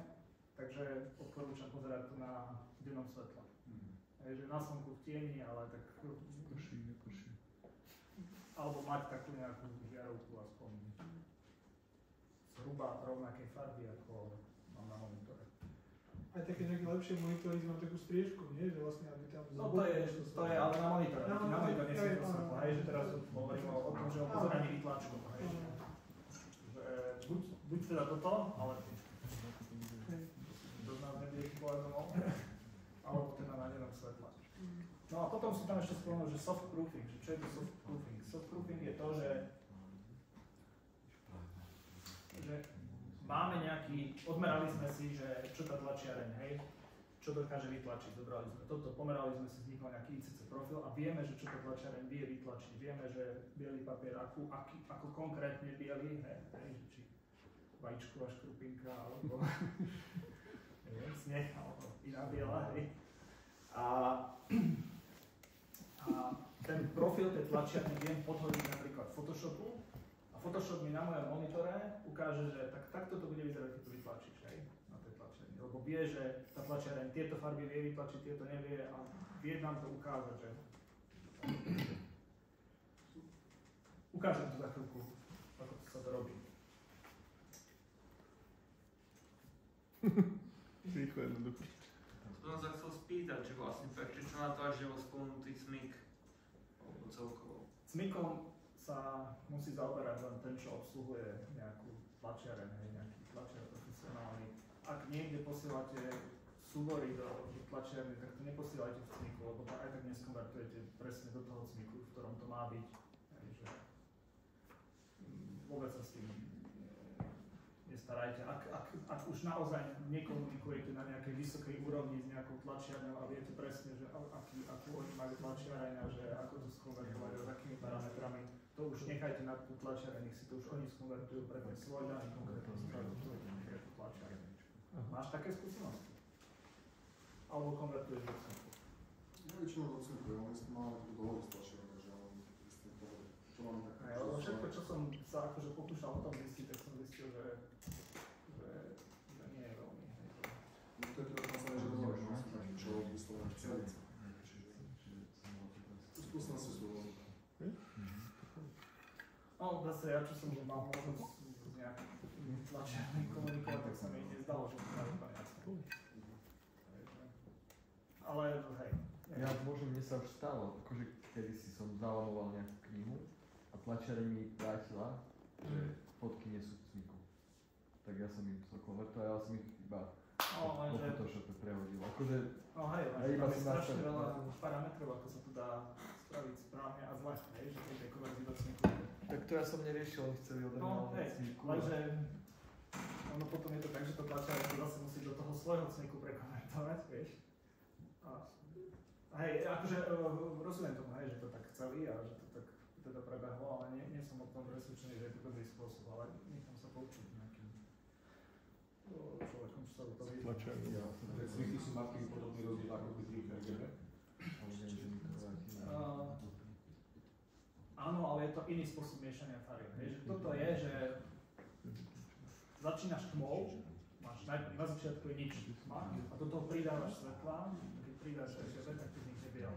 takže odporúčam pozerať to na dennom svetle. Že na slnku v tieni, ale tak Neprší. alebo mať takú nejakú žiarovku aspoň zhruba rovnakej farby, ako mám na monitore. aj také nejaké lepšie monitory mám takú striežku, nie? Že vlastne, aby tam... No to je ale na monitore, na monitor nesvietlo svetlo, hej, že teraz hovorím o tom, že o pozeraní výtlačku, hej, že buď teda toto, ale to z nás nebude povedomol, alebo teda na nenom svetle. No a potom si tam ešte spomenul, že soft proofing, že čo je to soft proofing? Soft proofing je to, že máme nejaký, odmerali sme si, že čo tá tlačiareň, hej, čo dokáže vytlačiť, zobrali sme toto, pomerali sme si, vznikol nejaký ICC profil a vieme, že čo tá tlačiareň vie vytlačiť, vieme, že biely papier, ako konkrétne biely, hej, či vajíčková škrupinka, alebo neviem, sneh, alebo iná biela, hej. A ten profil tej tlačiarne viem podhodiť napríklad Photoshopu, Photoshop mi na mojom monitore ukáže, že takto to bude vyzerať, keď to vytlačíš, hej, na tej tlačiarni. Lebo vie, že tá tlačiareň tieto farby vie vytlačiť, tieto nevie a vie nám to ukázať, že... Ukážem to za chvíľku, ako sa to robí. Rýchlo jednoducho. To som sa chcel spýtať, že vlastne prečo čo na to, že bol spomenutý cmik, alebo celkovo. Cmikom sa musí zaoberať len ten, čo obsluhuje nejakú tlačiareň, nejaký tlačiar profesionálny. Ak niekde posielate súbory do tlačiarne, tak to neposielajte v cmiku, lebo to aj tak neskonvertujete presne do toho cmiku, v ktorom to má byť. Takže vôbec sa s tým nestarajte. Ak už naozaj nekomunikujete na nejakej vysokej úrovni s nejakou tlačiarňou a viete presne, že akú oni majú tlačiareň a že ako to skonvertovať a s akými parametrami, to už nechajte na tú tlačiareň, nech si to už oni skonvertujú pre ten svoj daný konkrétny stroj, ktorý je to tlačiareň. Máš také skúsenosti? Alebo konvertuješ do cmku? Ja väčšinou do cmku, ja len mám takú dohodu s tlačiarňou, že mám čo mám také... Ale všetko, čo som sa akože pokúšal o tom zistiť, tak som zistil, že nie je veľmi. No to je teda naozaj, že dohoda, že som taký človek vyslovený chceli. Skúsenosti sú veľmi. No zase ja, čo som mal možnosť s nejakým tlačiarným komunikovať, tak sa mi nezdalo, že to má úplne jasné. Ale hej. Ja možno mne sa už stalo, akože kedysi som zalamoval nejakú knihu a tlačiareň mi vrátila, že fotky nie sú v cmiku. Tak ja som im to konvertoval, ja som ich iba po Photoshope prehodil. Akože... No hej, tam je strašne veľa parametrov, ako sa to dá spraviť správne a zle, hej, že keď je konverzí do cmiku. Tak to ja som neriešil, oni chceli ode mňa no, cmiku. Lenže ono potom je to tak, že to tlačiareň to zase musí do toho svojho cmiku prekonvertovať, vieš. A hej, akože rozumiem tomu, hej, že to tak chceli a že to tak teda prebehlo, ale nie som o tom presvedčený, že je to dobrý spôsob, ale nechám sa poučiť nejakým človekom, čo sa do toho Tlačiarni. Tie cmiky sú mať taký podobný rozdiel ako pri tých RGB? Áno, ale je to iný spôsob miešania farieb. Toto je, že začínaš tmou, máš na začiatku je nič tma a do toho pridávaš svetla, keď pridáš RGB, tak to nikde biel.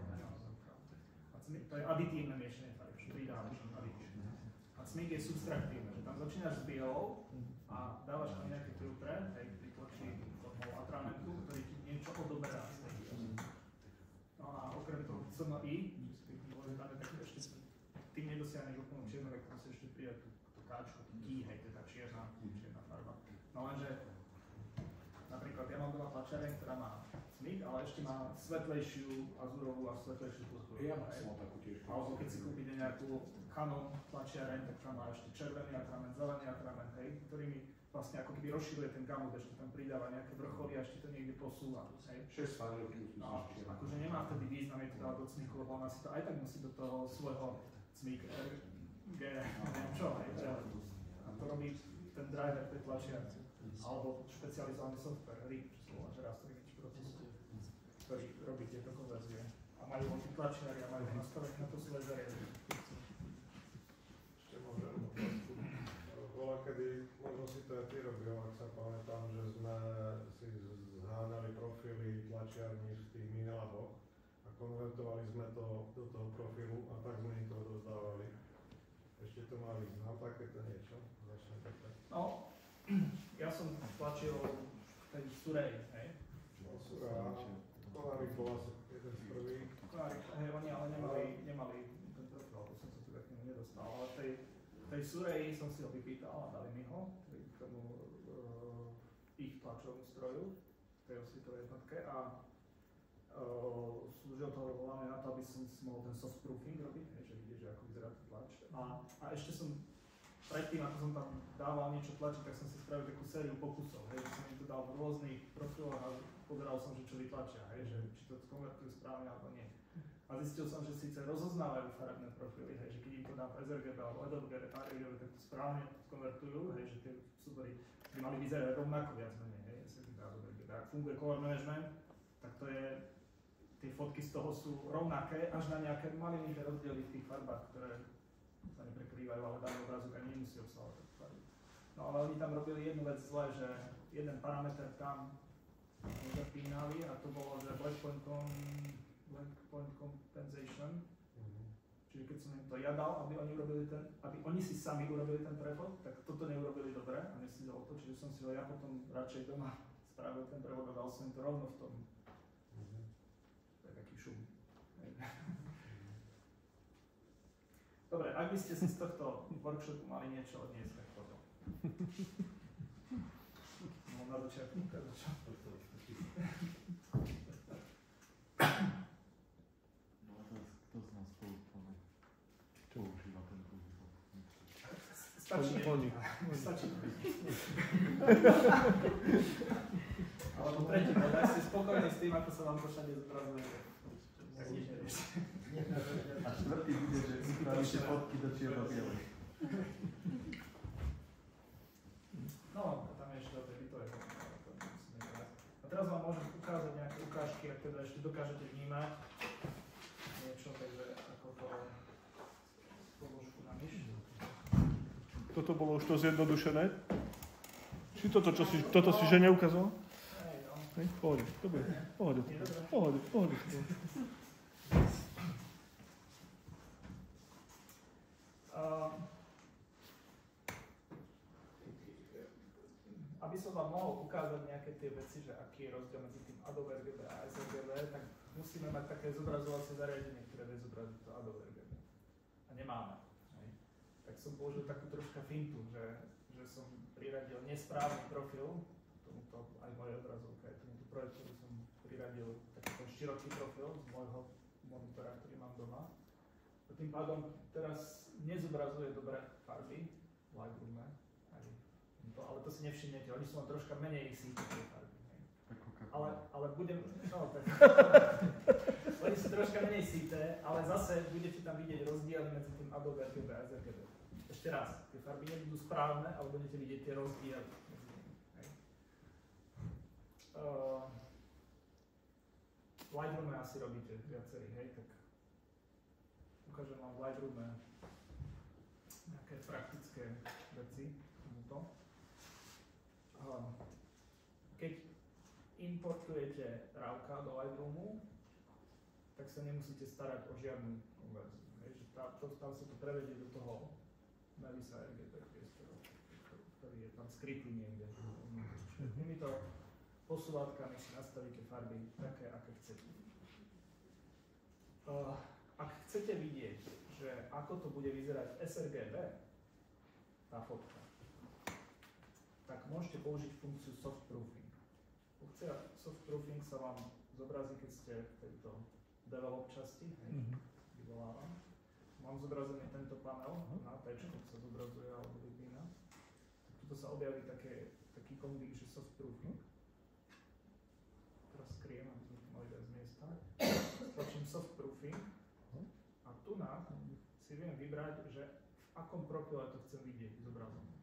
To je aditívne miešanie farieb, že pridávaš aditívne. A cmik je subtraktívne, že tam začínaš s bielou a dávaš tam nejaké filtre, vytlačí formou atramentu, ktorý ti niečo odoberá z tej biely. No a okrem toho CMI, tým nedosiahneš úplnú čiernu, tak musíš ešte pridať tú káčku, hej, to je tá čierna farba. No lenže, napríklad ja mám doma tlačiareň, ktorá má cmik, ale ešte má svetlejšiu azurovú a svetlejšiu purpuru. Ja som takú tiež. Alebo keď si kúpite nejakú Canon tlačiareň, tak tam má ešte červený atrament, zelený atrament, hej, ktorý mi vlastne ako keby rozširuje ten gamut, ešte tam pridáva nejaké vrcholy a ešte to niekde posúva, hej. 6 farieb. No, akože nemá vtedy význam, je to dávať do cmiku, lebo ona si to aj tak musí do toho svojho cmik RG, neviem čo, hej, a to robí ten driver tej tlačiarne, alebo špecializovaný software, RIP, čo sa volá, že raster image procesu, ktorý robí tieto konverzie. A majú oni tlačiari a majú nastavené na to svoje zariadenie. Ešte môžem otázku. Bola kedy, možno si to aj ty robil, ak sa pamätám, že sme si zháňali profily tlačiarní v tých minilaboch a konvertovali sme to do toho profilu a tak sme im to rozdávali. Ešte to má význam, takéto niečo? Začne takto. No, ja som tlačil v tej Surej, hej, Kolárik bol asi jeden z prvých. Kolárik, hej, oni ale nemali ten profil, to som sa tu k nemu nedostal, ale tej Sureji som si ho vypýtal a dali mi ho, k tomu ich tlačovému stroju, tej osvietovej jednotke a slúžil to hlavne na to, aby som si mohol ten soft proofing robiť, hej, že vidieť, že ako vyzerá ten tlač. A ešte som predtým, ako som tam dával niečo tlačiť, tak som si spravil takú sériu pokusov, hej, že som im to dal v rôznych profiloch a pozeral som, že čo vytlačia, hej, že či to konvertujú správne alebo nie. A zistil som, že síce rozoznávajú farebné profily, hej, že keď im to dám v sRGB alebo Adobe RGB, tak to správne konvertujú, hej, že tie súbory by mali vyzerať rovnako viac menej, hej, sRGB a Adobe RGB. Ak funguje color management, tak to je, tie fotky z toho sú rovnaké, až na nejaké malinké rozdiely v tých farbách, ktoré sa neprekrývajú, ale daný obrázok ani nemusí obsahovať takú farbu. No ale oni tam robili jednu vec zle, že jeden parameter tam zapínali a to bolo, že black point compensation. Čiže keď som im to ja dal, aby oni si sami urobili ten prevod, tak toto neurobili dobre a neslídalo to, čiže som si ho ja potom radšej doma spravil ten prevod a dal som im to rovno v tom. To je taký šum. Dobre, ak by ste si z tohto workshopu mali niečo odniesť, tak toto. No, na začiatku ukázať, čo. No a teraz kto z nás používa ten druhý bod? Stačí. Stačí. Alebo tretí bod, ak ste spokojní s tým, ako sa vám to všade zobrazuje, tak nič neriešte. A štvrtý bude, že spravíte fotky do čierno-bielej. No, tam je ešte o tej bytovej fotky. A teraz vám môžem ukázať nejaké ukážky, ak teda ešte dokážete vnímať niečo, takže ako to položku na myš. Toto bolo už to zjednodušené? Či toto si že neukázal? Hej, pohode, dobre, pohode. Aby som vám mohol ukázať nejaké tie veci, že aký je rozdiel medzi tým Adobe RGB a sRGB, tak musíme mať také zobrazovacie zariadenie, ktoré vie zobraziť to Adobe RGB. A nemáme. Hej. Tak som použil takú troška fintu, že som priradil nesprávny profil, tomuto aj moje obrazovke, aj tomuto projektu som priradil taký široký profil z môjho monitora, ktorý mám doma. A tým pádom teraz nezobrazuje dobre farby v Lightroome, ale to si nevšimnete, oni sú len troška menej síte tie farby. Ale budem, no tak, oni sú troška menej síte, ale zase budete tam vidieť rozdiely medzi tým Adobe RGB a sRGB. Ešte raz, tie farby nebudú správne, ale budete vidieť tie rozdiely medzi nimi. V Lightroome asi robíte viacerí, hej, tak ukážem vám v Lightroome nejaké praktické veci tomuto. Keď importujete RAWka do Lightroomu, tak sa nemusíte starať o žiadnu konverziu. Tam sa to prevedie do toho Melissa RGB priestoru, ktorý je tam skrytý niekde. Týmito posúvatkami si nastavíte farby také, aké chcete. Ak chcete vidieť, že ako to bude vyzerať sRGB, tá fotka, tak môžete použiť funkciu soft proofing. Funkcia soft proofing sa vám zobrazí, keď ste v tejto develop časti, vyvolávam. Mám zobrazený tento panel, na T-čko sa zobrazuje alebo vypína. Tuto sa objaví taký konvík, že soft proofing. Teraz skriem, aby sme tu mali viac miesta. Stlačím soft proofing a tu si viem vybrať, že v akom profile to chcem vidieť zobrazené.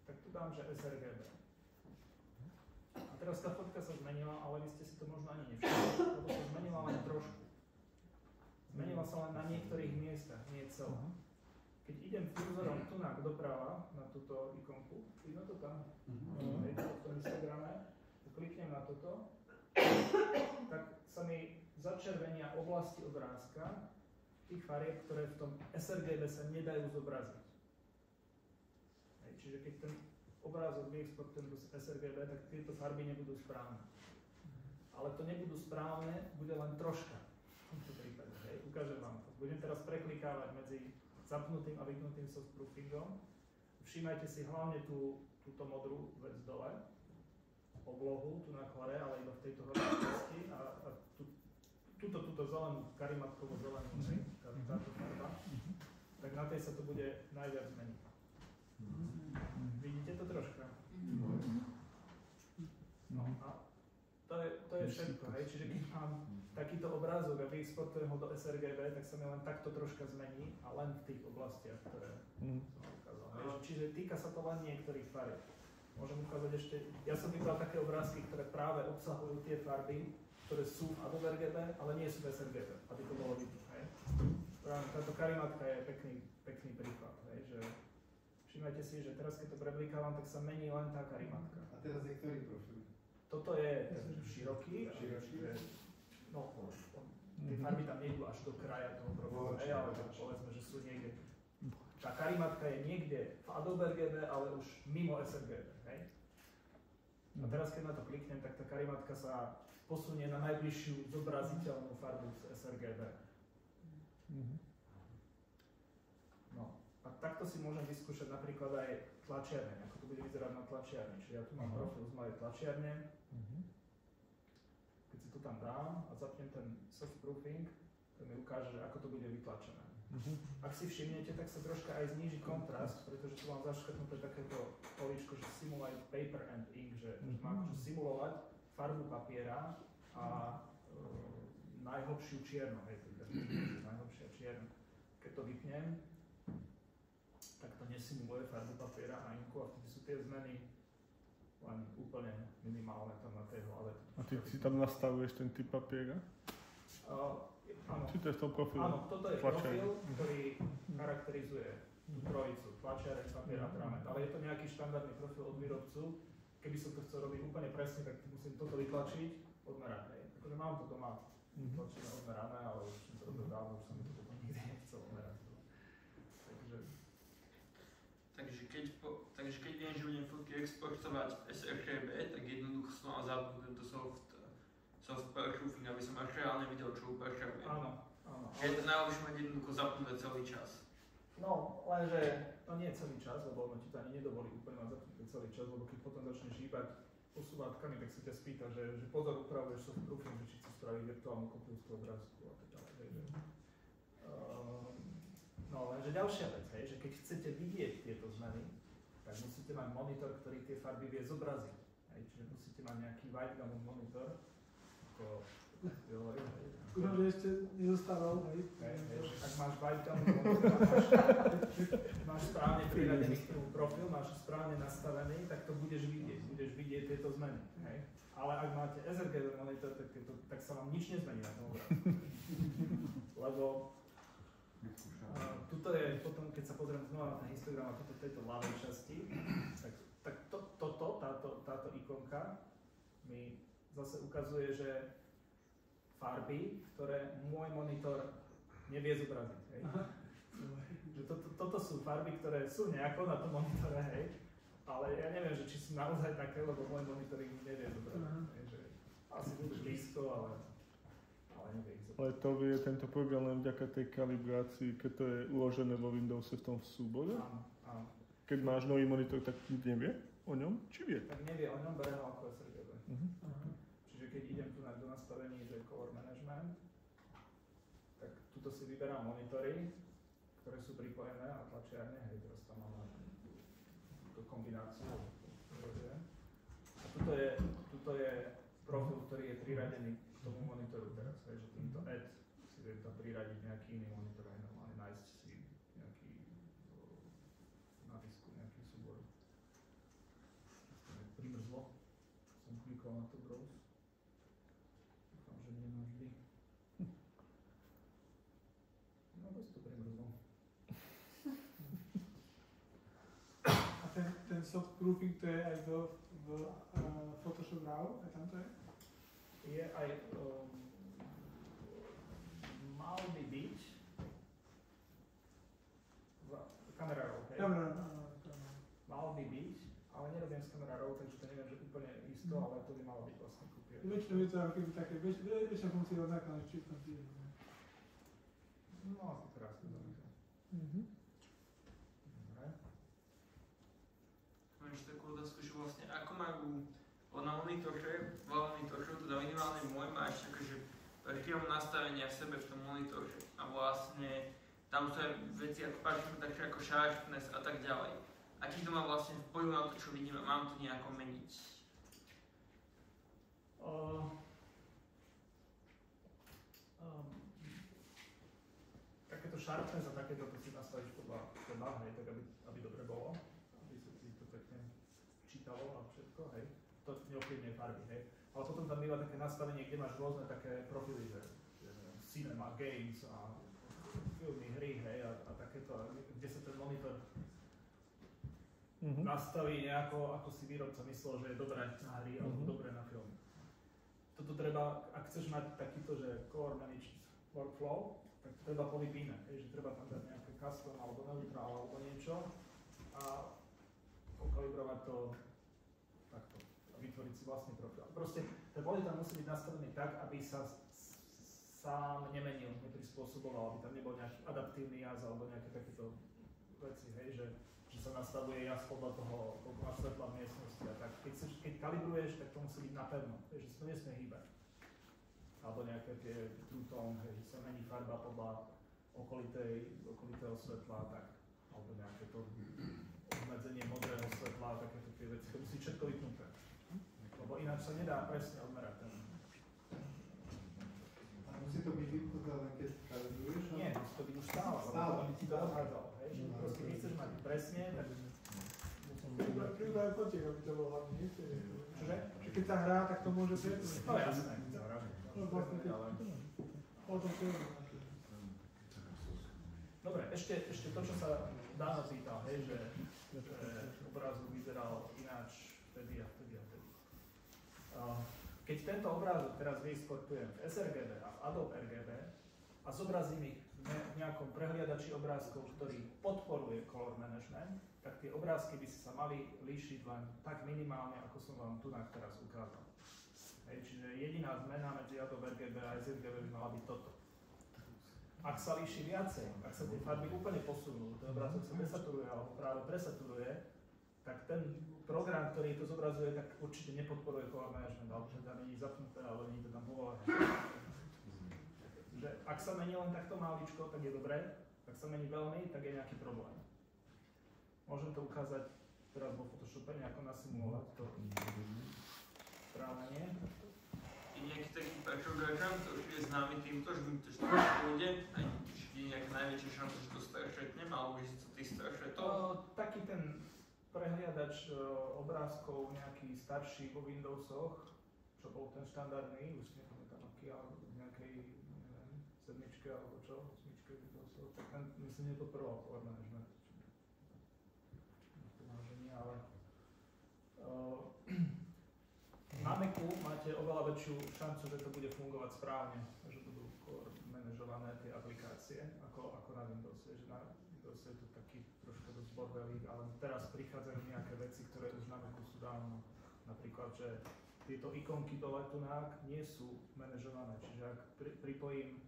Tak tu dám, že sRGB. A teraz tá fotka sa zmenila, ale vy ste si to možno ani nevšimli, lebo sa zmenila len trošku. Zmenila sa len na niektorých miestach, nie celá. Keď idem kurzorom tu doprava, na túto ikonku, vidno to tam, v tom Instagrame, kliknem na toto, tak sa mi začervenia oblasti obrázka tých farieb, ktoré v tom sRGB sa nedajú zobraziť. Čiže keď ten obrázok vyexportujem do sRGB, tak tieto farby nebudú správne. ale to nebudú správne, bude len troška. V tomto prípade, hej, ukážem vám to. Budem teraz preklikávať medzi zapnutým a vypnutým softproofingom. Všímajte si hlavne túto modrú vec dole, oblohu tu na klare, ale iba v tejto hornej časti a túto zelenú, karimatkovú zelenú, táto farba, tak na tej sa to bude najviac meniť. Vidíte to troška? No a to je všetko, hej, čiže keď mám takýto obrázok a vyexportujem ho do sRGB, tak sa mi len takto troška zmení a len v tých oblastiach, ktoré som ukázal. Hej. Čiže týka sa to len niektorých farieb. Môžem ukázať ešte, ja som vybral také obrázky, ktoré práve obsahujú tie farby, ktoré sú v Adobe RGB, ale nie sú v sRGB, aby to bolo vidieť. Hej. Táto karimatka je pekný príklad, hej, že všimajte si, že teraz keď to preblikávam, tak sa mení len tá karimatka. A teraz je ktorý profil? Toto je široký. No, tie farby tam nejdú až do kraja toho profilu, ale povedzme, že sú niekde. Tá karimatka je niekde v Adobe RGB, ale už mimo sRGB, hej? A teraz keď na to kliknem, tak tá karimatka sa posunie na najbližšiu zobraziteľnú farbu z sRGB. No, a takto si môžem vyskúšať napríklad aj tlačiarne, ako to bude vyzerať na tlačiarni. Čiže ja tu mám profil z mojej tlačiarne. Keď si to tam dám a zapnem ten softproofing, to mi ukáže, ako to bude vytlačené. Ak si všimnete, tak sa troška aj zníži kontrast, pretože tu mám zaškrtnuté takéto políčko, že simulate paper and ink, že má akože simulovať farbu papiera a najhlbšiu čiernu, hej, najhlbšia čierna. Keď to vypnem, tak to nesimuluje farbu papiera a inku a vtedy sú tie zmeny len úplne minimálne tam na tej hlave. A ty si tam nastavuješ ten typ papiera? Áno. Či to je z toho profilu? Áno, toto je profil, ktorý charakterizuje tú trojicu, tlačiareň, papier a trament, ale je to nejaký štandardný profil od výrobcu. Keby som to chcel robiť úplne presne, tak musím toto vytlačiť, odmerať, hej. Akože mám to doma vytlačené, odmerané, ale už som to robil dávno, už som to potom nikdy nechcel odmerať. Takže keď viem, že budem fotky exportovať sRGB, tak jednoducho som mal zapnúť tento softproofing, aby som až reálne videl, čo uprašťujem. Áno. Je to najlepšie mať jednoducho zapnuté celý čas. No, lenže to nie je celý čas, lebo ono ti to ani nedovolí úplne mať zapnuté celý čas, lebo keď potom začneš hýbať posúvatkami, tak sa ťa spýta, že pozor, upravuješ softproofing, že či chceš spraviť virtuálnu kopiu z toho obrázku a tak ďalej. No, lenže ďalšia vec, hej, že keď chcete vidieť tieto zmeny, tak musíte mať monitor, ktorý tie farby vie zobraziť. Hej, čiže musíte mať nejaký white gamut monitor, ako hovorím, hej. Skúšam, že ešte nezostával, hej. Ak máš white gamut monitor, máš správne priradený profil, máš správne nastavený, tak to budeš vidieť tieto zmeny, hej. Ale ak máte sRGB monitor, tak sa vám nič nezmení na tom obrázku. Lebo tuto je potom, keď sa pozriem znova na ten histogram a toto v tejto ľavej časti, tak táto ikonka mi zase ukazuje, že farby, ktoré môj monitor nevie zobraziť, hej. Že toto sú farby, ktoré sú nejako na tom monitore, hej, ale ja neviem, že či sú naozaj také, lebo môj monitor ich nevie zobraziť, hej, že asi budú blízko, ale nevie ich zobraziť. Ale to vie tento program len vďaka tej kalibrácii, keď to je uložené vo Windowse v tom súbore? Áno. Keď máš nový monitor, tak nevie o ňom? Či vie? Tak nevie o ňom, bere ho ako sRGB. Čiže keď idem tu do nastavení, že color management, tak tuto si vyberám monitory, ktoré sú pripojené a tlačiarne, hej, teraz tam máme túto kombináciu. A tuto je profil, ktorý je priradený k tomu monitoru teraz, hej, že týmto add si viem tam priradiť nejaký iný monitor, aj normálne nájsť si nejaký na disku, nejaký súbor. Primrzlo, som klikol na to browse. Dúfam, že nie navždy. No, bez to primrzlo. A ten softproofing to je aj v Photoshop RAW, aj tam to je? Je aj, mal by byť Camera Raw, hej? Mal by byť, ale nerobím z Camera Raw, takže to neviem, že úplne isto, ale to by mal mala byť vlastne kopia. Väčšinou je to ako keby také, väčšina funkcia je rovnaká, než či v tom týždni. No asi teraz to zamýšľam. Dobre. Mám ešte takú otázku, že vlastne ako majú na monitore, veľa monitorov, teda minimálne môj má ešte akože príjom nastavenia v sebe v tom monitore a vlastne tam sú aj veci ako také ako sharpness a tak ďalej. Aký to má vlastne vplyv na to, čo vidíme, mám to nejako meniť? Takéto sharpness a takéto to si nastavíš podľa teba, hej, tak aby dobre bolo, aby sa ti to pekne čítalo a všetko, hej. To neovplyvňuje farby, hej. Ale potom tam býva také nastavenie, kde máš rôzne také profily, že cinema, games a filmy, hry, hej, a takéto, kde sa ten monitor nastaví nejako, ako si výrobca myslel, že je dobré na hry alebo dobré na filmy. Toto treba, ak chceš mať takýto, že core managed workflow, tak to treba povypínať, že treba tam dať nejaké custom alebo neutral alebo niečo a pokalibrovať to takto a vytvoriť si vlastný profil. Proste ten monitor musí byť nastavený tak, aby sa sám nemenil, neprispôsoboval, aby tam nebol nejaký adaptívny jaz alebo nejaké takéto veci, hej, že sa nastavuje jaz podľa toho, koľko máš svetla v miestnosti a tak. Keď kalibruješ, tak to musí byť napevno, že sa to nesmie hýbať. Alebo nejaké tie true tone, hej, že sa mení farba podľa okolitého svetla a tak. Alebo nejaké to obmedzenie modrého svetla a takéto tie veci. To musí všetko vypnuté. Lebo ináč sa nedá presne odmerať ten. Musí to byť vypnuté, len keď kalibruješ? Nie, musí to byť už stále, aby ti to odhádzalo. Proste keď chceš mať presne, tak musím Príklad fotiek, aby to bolo hlavne, nie? Čože? Keď sa hrá, tak to môže byť. No jasné. No vlastne keď o tom to je. Dobre, ešte to, čo sa Dano pýtal, hej, že obrázok vyzeral ináč vtedy a vtedy a vtedy. Keď tento obrázok teraz vyexportujem v sRGB a v Adobe RGB a zobrazím ich v nejakom prehliadači obrázkov, ktorý podporuje color management, tak tie obrázky by sa mali líšiť len tak minimálne, ako som vám tu teraz ukázal. Hej, čiže jediná zmena medzi Adobe RGB a sRGB by mala byť toto. Ak sa líši viacej, ak sa tie farby úplne posunú, ten obrázok sa desaturuje alebo práve presaturuje, tak ten program, ktorý to zobrazuje, tak určite nepodporuje color management, alebo že tam není zapnuté, alebo není to tam povolené. Že ak sa mení len takto máličko, tak je dobré, ak sa mení veľmi, tak je nejaký problém. Môžem to ukázať teraz vo Photoshope, nejako nasimulovať to správanie. Je nejaký taký background diagram, ktorý je známy týmto, že mi to pôjde, a je nejaká najväčšia šanca, že to staršetnem, alebo že si to ty staršetol? Taký ten prehliadač obrázkov, nejaký starší vo Windowsoch, čo bol ten štandardný, už si nepamätám aký, alebo v nejakej, neviem, 7 alebo čo, 8 Windowsov, tak ten myslím nepodporoval color management. Ale na Macu máte oveľa väčšiu šancu, že to bude fungovať správne, že budú manažované tie aplikácie, ako na Windowse, že na Windowse je to taký troška dosť bordelík, ale teraz prichádzajú nejaké veci, ktoré už na Macu sú dávno. Napríklad, že tieto ikonky dole tu nie sú manažované, čiže ak pripojím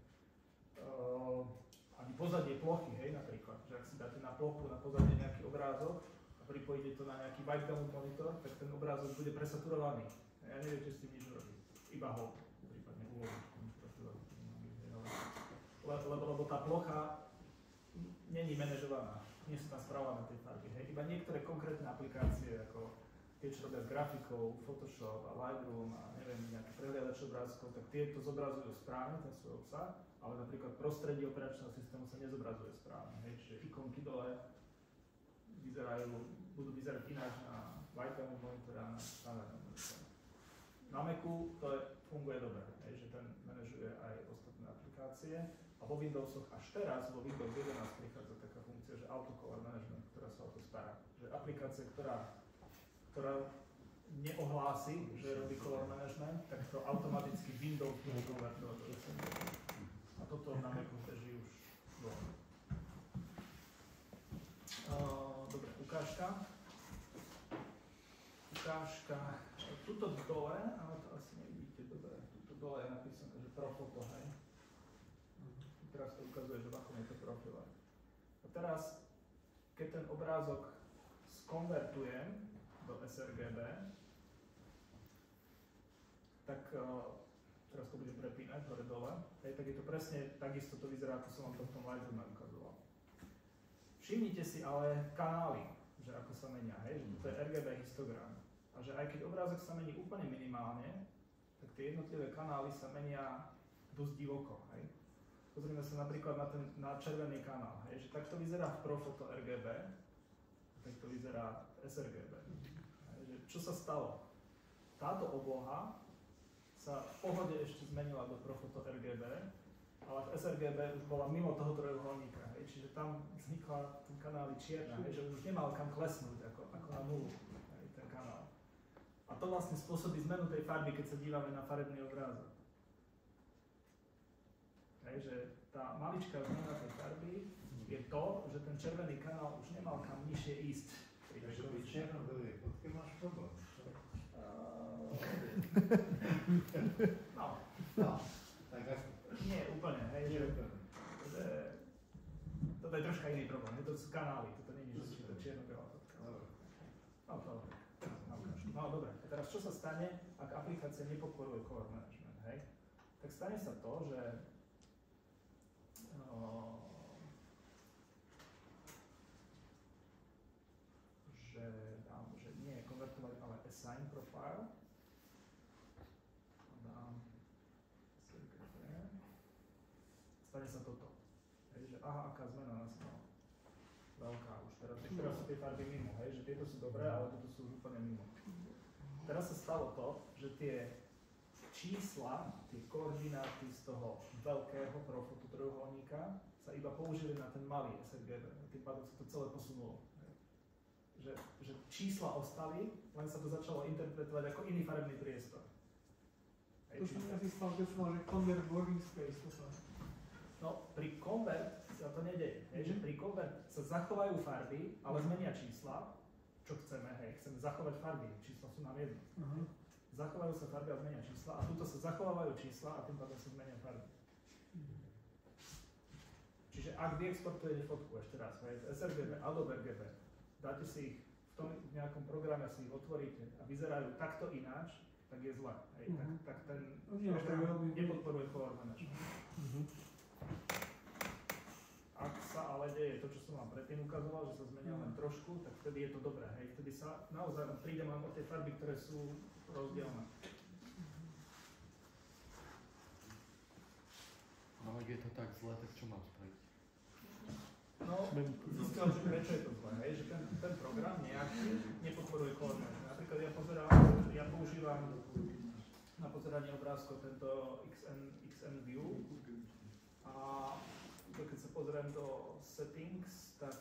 ani pozadie plochy, hej, napríklad, že ak si dáte na plochu, na pozadie nejaký obrázok, pripojíte to na nejaký whiteboard monitor, tak ten obrázok bude presaturovaný. Ja neviete s tým nič robiť. Iba hold, prípadne úložičku. Lebo tá plocha není manažovaná, nie sú tam správované tie farby. Hej. Iba niektoré konkrétne aplikácie, ako tie, čo robia s grafikou, Photoshop a Lightroom a neviem, nejaké prehliadače obrázkov, tak tieto zobrazujú správne ten svoj obsah, ale napríklad prostredie operačného systému sa nezobrazuje správne. Hej. Čiže ikonky dole budú vyzerať ináč na whiteboard monitore a na štandardnom monitore. Na Macu to funguje dobre, že ten manažuje aj ostatné aplikácie a vo Windowsoch až teraz, vo Windows 11 prichádza taká funkcia, že Auto Color Management, ktorá sa o to stará. Že aplikácia, ktorá neohlási, že robí color management, tak to automaticky Windows bude konvertovať do SMB. A toto na Macu beží už dlho. Dobre, ukážka. Tuto dole, ale to asi nevidíte dobre. Tu dole je napísané, že Profoto, hej. Teraz to ukazuje, že v akom je to profile. A teraz, keď ten obrázok skonvertujem do sRGB, tak teraz to budem prepínať hore-dole, tak je to presne takisto to vyzerá, ako som vám to v tom Lightroome ukazoval. Všimnite si ale kanály, že ako sa menia, hej, že toto je RGB histogram. A že aj keď obrázok sa mení úplne minimálne, tak tie jednotlivé kanály sa menia dosť divoko, hej. Pozrime sa napríklad na červený kanál, hej, že takto vyzerá v Profoto RGB, takto vyzerá sRGB. Hej, že čo sa stalo? Táto obloha sa v pohode ešte zmenila do Profoto RGB, ale v sRGB už bola mimo toho trojuholníka, hej, čiže tam vznikla ten kanály čierna, hej, že už nemal kam klesnúť ako na nulu, hej, ten kanál. A to vlastne spôsobí zmenu tej farby, keď sa dívame na farebný obrázok. Hej, že tá maličká zmena tej farby je to, že ten červený kanál už nemal kam nižšie ísť. Takže pri čierno-bielej fotke máš problém. No, tak asi. Nie, úplne, hej, že toto je troška iný problém, to sú kanály, toto nie je, že či to je čierno-biela fotka. No dobre, a teraz čo sa stane, ak aplikácia nepodporuje color management, hej? Tak stane sa to, že nie je konvertovať, ale assign profile. Dám stane sa toto. Hej, že aha, aká zmena nastala. Veľká už. Teraz sú tie farby mimo, hej, že tieto sú dobré, ale toto sú už úplne mimo. Teraz sa stalo to, že tie čísla, tie koordináty z toho veľkého Profotu trojuholníka sa iba použili na ten malý sRGB. Tým pádom sa to celé posunulo. Že čísla ostali, len sa to začalo interpretovať ako iný farebný priestor. To som ja si stalo, keď som mal, že convert working space, to sa... No, pri convert sa to nedeje. Že pri convert sa zachovajú farby, ale zmenia čísla, čo chceme, hej, chceme zachovať farby, čísla sú nám jedno. Zachovajú sa farby a zmenia čísla a tuto sa zachovávajú čísla a tým pádom sa zmenia farby. Čiže ak vyexportujete fotku ešte raz, hej, z sRGB, Adobe RGB, dáte si ich v nejakom programe, si ich otvoríte a vyzerajú takto ináč, tak je zle. Hej, tak ten program nepodporuje color management. Ak sa ale deje to, čo som vám predtým ukazoval, že sa zmenia len trošku, tak vtedy je to dobré. Hej, vtedy sa naozaj prídem len o tie farby, ktoré sú rozdielne. No ak je to tak zle, tak čo mám spraviť? No, zistil, že prečo je to zle, hej, že ten program nejaký nepodporuje color management. Napríklad ja používam na pozeranie obrázkov tento XN View a keď sa pozriem do settings, tak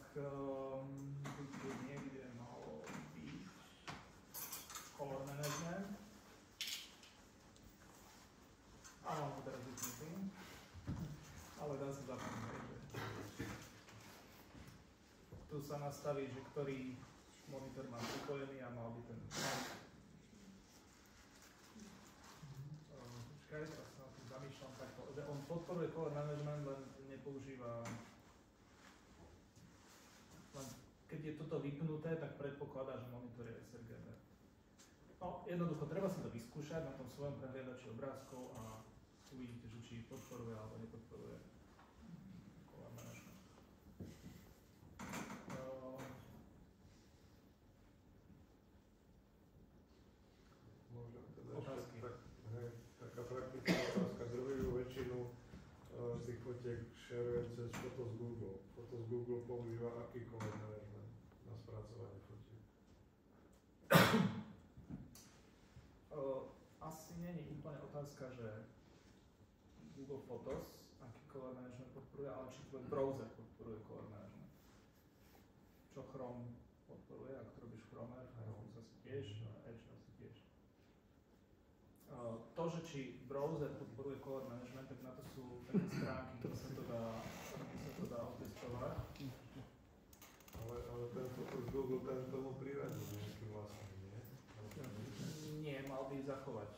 niekde malo byť color management. A mám ho teraz vypnutý, ale dá sa zapnúť. Tu sa nastaví, že ktorý monitor má pripojený a mal by ten... Počkaj, teraz sa na tým zamýšľam takto, že on podporuje color management, len nepoužíva... Len keď je toto vypnuté, tak predpokladá, že monitor je sRGB. No, jednoducho, treba si to vyskúšať na tom svojom prehliadači obrázkov a uvidíte, že či podporuje alebo nepodporuje color management. Otázky. Taká praktická otázka. Druhú väčšinu z tých fotiek šerujem cez Fotos Google. Fotos Google používa aký color management na spracovanie fotiek? Asi nie je úplne otázka, že Google Photos aký color management podporuje, ale či tvoj browser podporuje color management. Čo Chrome podporuje, ak to robíš v Chrome, Firefox asi tiež, Edge asi tiež. To, že či browser podporuje color management, tak na to sú také stránky, kde sa to dá otestovať. Ale ten Fotos Google ten tomu priradil nejakým vlastným, nie? Nie, mal by zachovať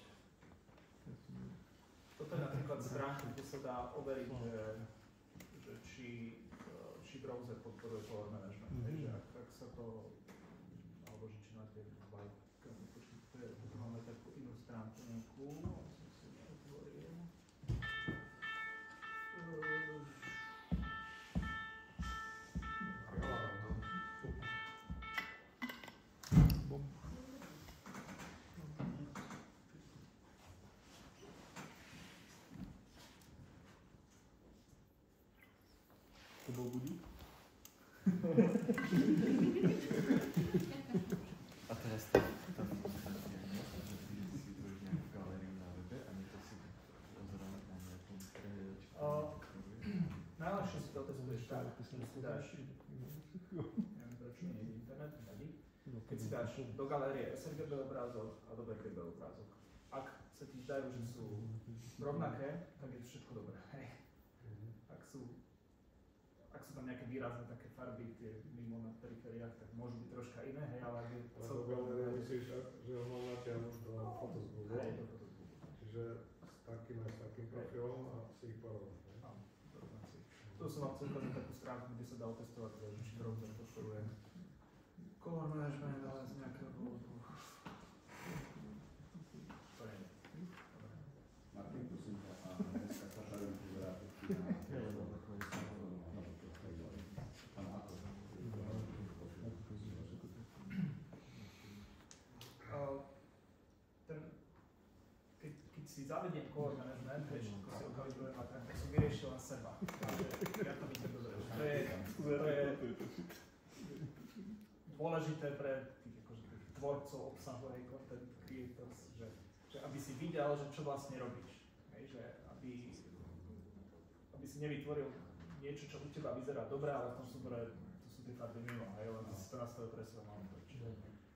napríklad stránky, kde sa dá overiť, že či browser podporuje color management. Takže ak sa to, alebo že či máte tu máme takú inú stránku nejakú, som si neotvoril. To bol budík? A teraz tá fotografia, že ty si tvoríš nejakú galériu na webe a my to si pozrieme na nejakom prehľadačku. Najlepšie si to testuješ tak, že si dáš, neviem prečo nie je internet, nevadí. Keď si dáš do galérie sRGB obrázok a do RGB obrázok. Ak sa ti zdajú, že sú rovnaké, tak je to všetko dobré. Ak sú tam nejaké výrazné také farby, tie mimo na perifériách, tak môžu byť troška iné, hej, ale ak je celkovo... Myslíš, že ho mám natiahnuť do Photosbooku? Hej, do Photosbooku. Čiže s takým aj s takým profilom a si ich porovnať, hej? Áno, porovnať si. Tu som vám chcel ukázať takú stránku, kde sa dá otestovať, že či browser podporuje color management, ale z nejakého dôvodu. To je. Martin, prosím ťa, a dneska sa dajú pozerať keď si zavediem color management, vieš, ako si okalibujem a tak som vyriešil na seba. Ja to vidím dobre. To je dôležité pre tých akože, tvorcov obsahu, content creators, že aby si videl, že čo vlastne robíš. Že aby si nevytvoril niečo, čo u teba vyzerá dobre, ale v tom súbore to sú tie farby mimo, len ty si to nastavil pre svoj monitor. Čiže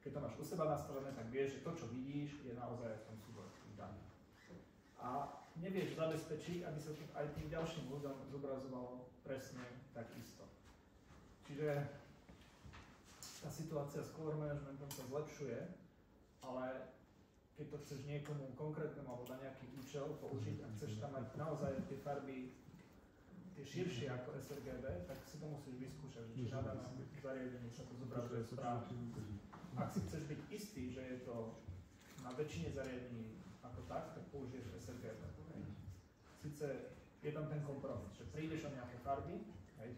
keď to máš u seba nastavené, tak vieš, že to, čo vidíš, je naozaj v tom súbore dané. A nevieš zabezpečiť, aby sa to aj tým ďalším ľuďom zobrazovalo presne takisto. Čiže tá situácia s color managementom sa zlepšuje, ale keď to chceš niekomu konkrétnemu alebo na nejaký účel použiť a chceš tam mať naozaj tie farby tie širšie ako sRGB, tak si to musíš vyskúšať, že či na danom zariadení sa to zobrazuje správne. Ak si chceš byť istý, že je to na väčšine zariadení ako tak použiješ sRGB. Sice je tam ten kompromis, že prídeš o nejaké farby,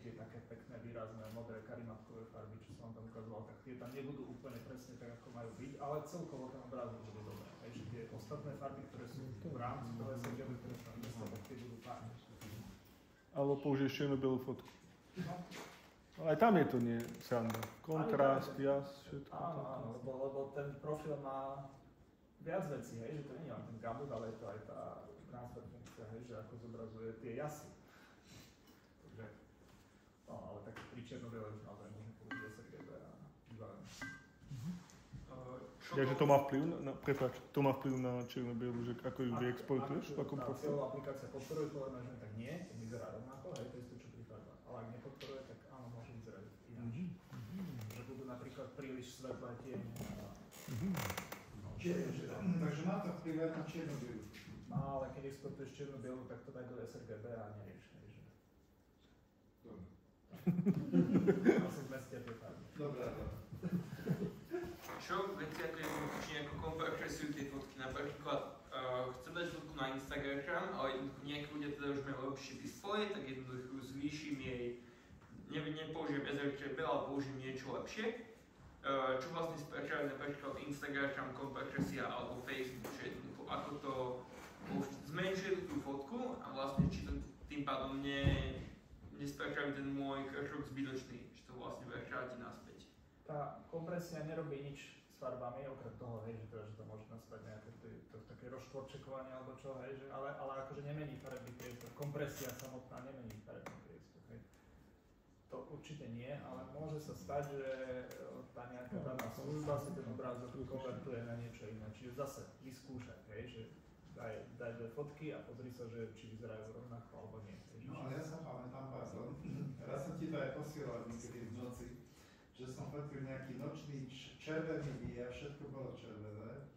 tie také pekné, výrazné, modré, karimatkové farby, čo som vám tam ukazoval, tak tie tam nebudú úplne presne tak, ako majú byť, ale celkovo ten obrázok bude dobré. Takže tie ostatné farby, ktoré sú v rámci toho sRGB, ktoré sú tam tak tie budú fajn. Alebo použiješ čierno-bielú fotku. No. Ale aj tam je to nie sranda. Kontrast, jas, všetko. Áno, lebo ten profil má viac vecí, hej, že to nie je len ten gamut, ale je to aj tá transfer funkcia, hej, že ako zobrazuje tie jasy. Takže, no, ale tak pri čierno-bielej už naozaj môžem použiť sRGB a vybavené. Takže to má vplyv na čierno-bielu, že ako ju vyexportuješ v akom profilu? Ak aplikácia podporuje color management, tak nie, to vyzerá rovnako, hej, to je to, čo pri farbách. Ale ak nepodporuje, tak áno, môže vyzerať ináč. Že budú napríklad príliš svetlé tiene. Takže má to vplyv na čierno-bielu. No, ale keď exportuješ čierno-bielu, tak to daj do sRGB a nerieš. Dobre. A sa zmestia tie farby. Dobre. Čo veci ako jednoduchšie ako kompresujú tie fotky, napríklad chcem dať fotku na Instagram, ale jednoducho nejakí ľudia teda už majú lepší displej, tak jednoducho zvýšim jej, nepoužijem sRGB, ale použijem niečo lepšie. Čo vlastne spračajú napríklad Instagram, kompresia alebo Facebook, že jednoducho ako to zmenšuje tú fotku a vlastne či to tým pádom nespračajú ten môj krok zbytočný, že to vlastne vráti naspäť. Tá kompresia nerobí nič s farbami, okrem toho, hej, že to môže nastať nejaké také rozštvorčekovanie alebo čo, hej, že, ale akože nemení farebný priestor. Kompresia samotná nemení farebný priestor, hej. To určite nie, ale môže sa stať, že tá nejaká daná služba si ten obrázok konvertuje na niečo iné. Čiže zase vyskúšať, hej, že daj dve fotky a pozri sa, že či vyzerajú rovnako alebo nie. No ale ja sa pamätám, pardon, raz som ti to aj posielal niekedy v noci, že som fotil nejaký nočný červený výjav, všetko bolo červené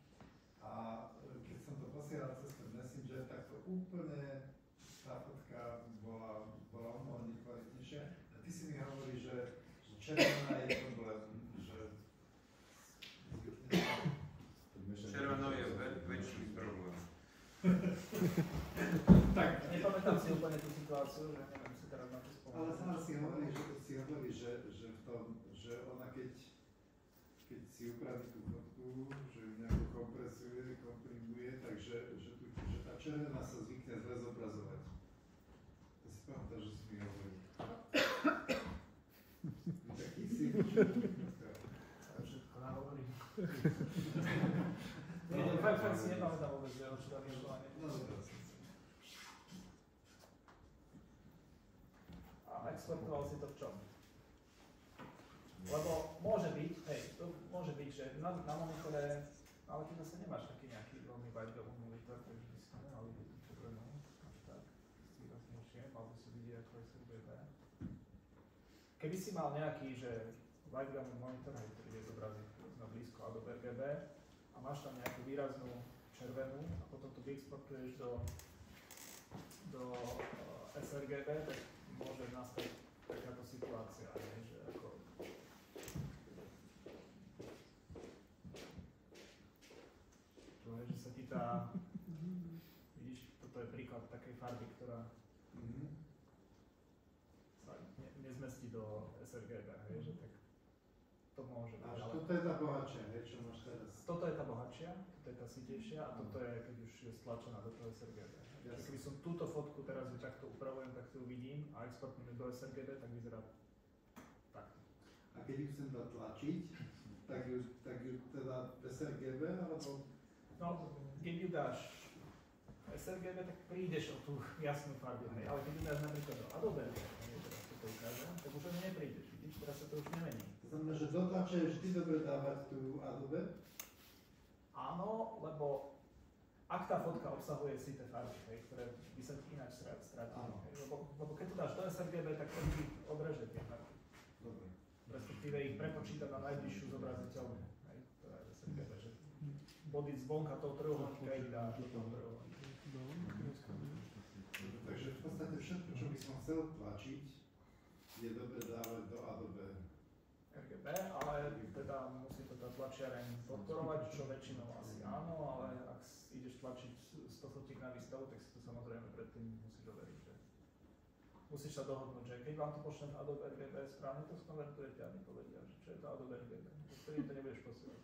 a keď som to posielal cez ten Messenger, že takto úplne tá fotka bola o mnoho nekvalitnejšia. A ty si mi hovoríš, že červená je problém, že Červenou je väčší problém. Tak, nepamätám si úplne tú situáciu, že neviem si teraz na to spomenúť. ale sama si hovorí, že v tom, že ona keď si upraví tú fotku, že ju nejako kompresuje, komprimuje, takže že tá červená sa zvykne zle zobrazovať. To si pamätáš, že si mi hovoril. Taký si všetko nahovorím. Fakt si nepamätám vôbec, že o čo tam išlo a A exportoval si to v čom? Lebo môže byť, to môže byť, že na monitore, ale ty zase nemáš taký nejaký veľmi wide monitor, takže by si to nemali byť červenú, až tak, výraznejšie, mal by si vidieť ako SRBB. Keby si mal nejaký, že wide monitor, ktorý vie zobraziť na blízko Adobe RGB a máš tam nejakú výraznú červenú a potom to vyexportuješ do sRGB, tak môže nastať takáto situácia, že ako že sa ti tá, vidíš, toto je príklad takej farby, ktorá sa nezmestí do sRGB, že tak to môže byť. Až toto je tá bohatšia, čo máš teraz? Toto je tá bohatšia, toto je tá sitejšia a toto je, keď už je stlačená do toho sRGB. Čiže keby som túto fotku teraz ju takto upravujem, tak to uvidím a exportujem do sRGB, tak vyzerá takto. A keď ju chcem tlačiť, tak ju teda sRGB alebo? No, keď ju dáš sRGB, tak prídeš o tú jasnú farbu, ale keď ju dáš napríklad do Adobe, teraz to ukážem, tak už ani neprídeš, vidíš, teraz sa to už nemení. To znamená, že do tlače je vždy dobre dávať tú Adobe? Áno, lebo ak tá fotka obsahuje sité farby, ktoré by sa ináč strátili, lebo keď to dáš do sRGB, tak to odreže tie farby. Dobre. Respektíve ich prepočíta na najbližšiu zobraziteľnú. To je sRGB, že body zvonka toho trojuholníka ich dá do toho trojuholníka. Takže v podstate všetko, čo by som chcel tlačiť, je dobre dávať do Adobe RGB, ale teda musí to tá tlačiareň podporovať, čo väčšinou asi áno, ale ak ideš tlačiť 100 fotiek na výstavu, tak si to samozrejme predtým musíš overiť, že musíš sa dohodnúť, že keď vám to pošlem v Adobe RGB, správne to skonvertujete a mi povedia, že čo je to Adobe RGB, ktorým to nebudeš posielať.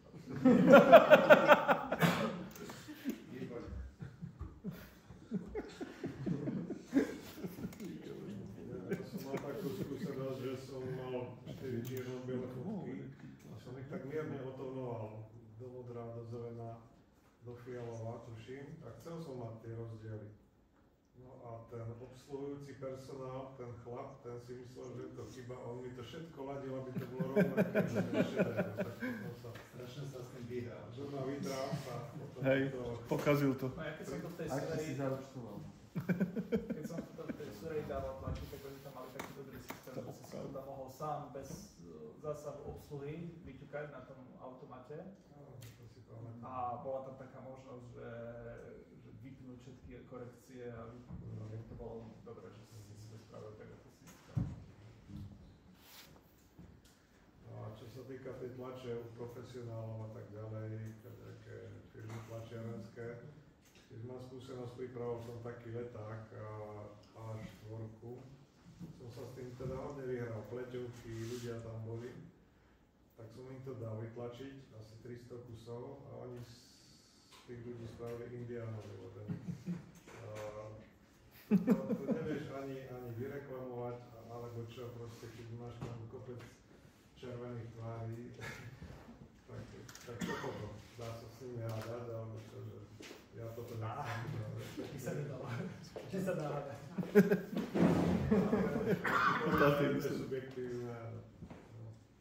Ja som mal takú skúsenosť, že som mal 4 čierno-biele fotky a som ich tak mierne otónoval do modrá, do zelená, do fialová, tuším, a chcel som mať tie rozdiely. No a ten obsluhujúci personál, ten chlap, ten si myslel, že to chyba, on mi to všetko ladil, aby to bolo rovnaké, že to je šedé, tak potom sa strašne sa s tým vyhral. Žurná vytrál sa. Hej, pokazil to. No ja keď som to v tej Ak si zaúčtoval. Keď som to v tej Surrey dával tlačiť, tak oni tam mali taký dobrý systém, že si to tam mohol sám bez zásahu obsluhy vyťukať na tom automate. A bola tam taká možnosť, že vypnúť všetky korekcie a to bolo dobré, že si to spravil tak, ako si spravil. No a čo sa týka tej tlače u profesionálov a tak ďalej, také firmy tlačiarenské, keď mám skúsenosť, pripravil som taký leták A4, som sa s tým teda hodne vyhral, pleťovky, ľudia tam boli, tak som im to dal vytlačiť, asi 300 kusov a oni z tých ľudí spravili Indiánov, lebo to nevieš ani vyreklamovať, alebo čo, proste keď máš tam kopec červených tvári, tak čo potom? Dá sa s nimi hádať, alebo čo, že ja toto nechcem. Ty sa nedalo. Či sa dá hádať? To je subjektívne.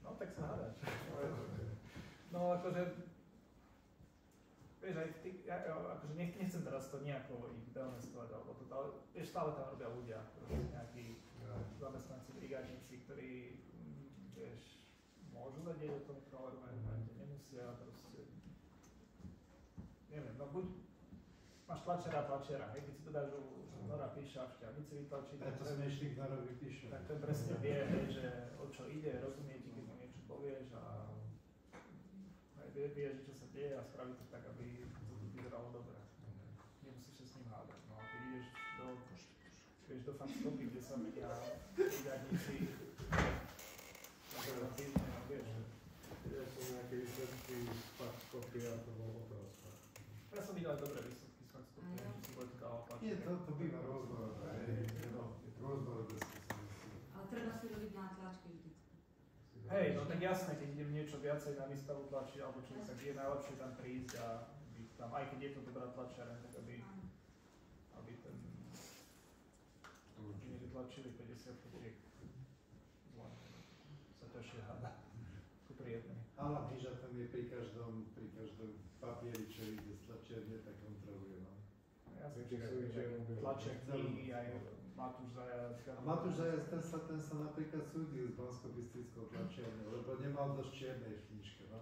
No tak sa hádaš. No akože, vieš, aj ty, akože nechcem teraz to nejako ich dehonestovať, alebo to, ale vieš, stále tam robia ľudia, nejakí zamestnanci, brigádnici, ktorí, vieš, môžu vedieť o tom color management, nemusia proste, neviem, no buď máš tlačera, hej, keď si to dáš, že Nora píše a šťavnici vytlačí, Preto sme išli k Norovi píše. tak ten presne vie, hej, že o čo ide, rozumie ti, keď mu niečo povieš a vie, že čo sa deje a spraví to tak, aby to vyzeralo dobre. Nemusíš sa s ním hádať. No a keď ideš do fanskopy, kde sa menia výdajníci, vieš. Ja som nejaké výsledky z faktskopy a to bolo otázka. Ja som videl dobre výsledky z fanskopy, že si boli to dala páčiť. Nie, to býva rôznorodé. Rôznorodé skúsenosti. Ale treba si robiť na tlačke vždycky. Hej, no tak jasné, keď idem niečo viacej na výstavu tlačiť, alebo čo, tak je najlepšie tam prísť a byť tam, aj keď je to dobrá tlačiareň, tak aby ten nevytlačili 50 fotiek len sa ťažšie háda. Sú prijedné. Ale Hýža tam je pri každom papieri, čo ide z tlačiarne, tak kontroluje. No. Jasne, že tlačia knihy, aj Matúš Zajac. A Matúš Zajac, ten sa napríklad súdil s banskobystrickou tlačiarňou, lebo nemal dosť čiernej v knižke. No.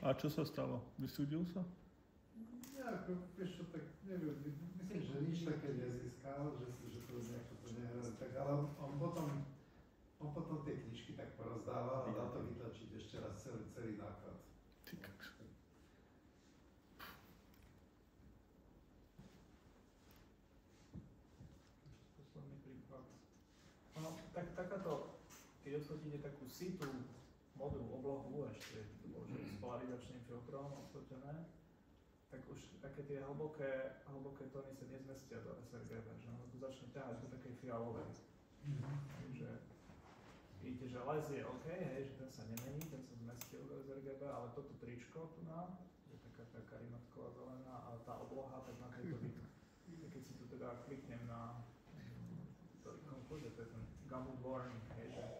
A čo sa stalo? Vysúdil sa? Ja, vieš čo, tak neviem, myslím, že nič také nezískal, že to nejako to nehrali tak, ale on potom tie knižky tak porozdával a dal to vytlačiť ešte raz celý náklad. Posledný príklad. No, tak takáto, keď odfotíte takú situ, modrú oblohu, ešte s polarizačným filtrom odfotené, tak už také tie hlboké tóny sa nezmestia do sRGB, že ono to začne ťahať do takej fialovej. Takže vidíte, že les je OK, hej, že ten sa nemení, ten sa zmestil do sRGB, ale toto tričko tu je taká karimatková zelená a tá obloha, tak na tejto keď si tu teda kliknem na to ikonku, že to je ten gamut warning, hej,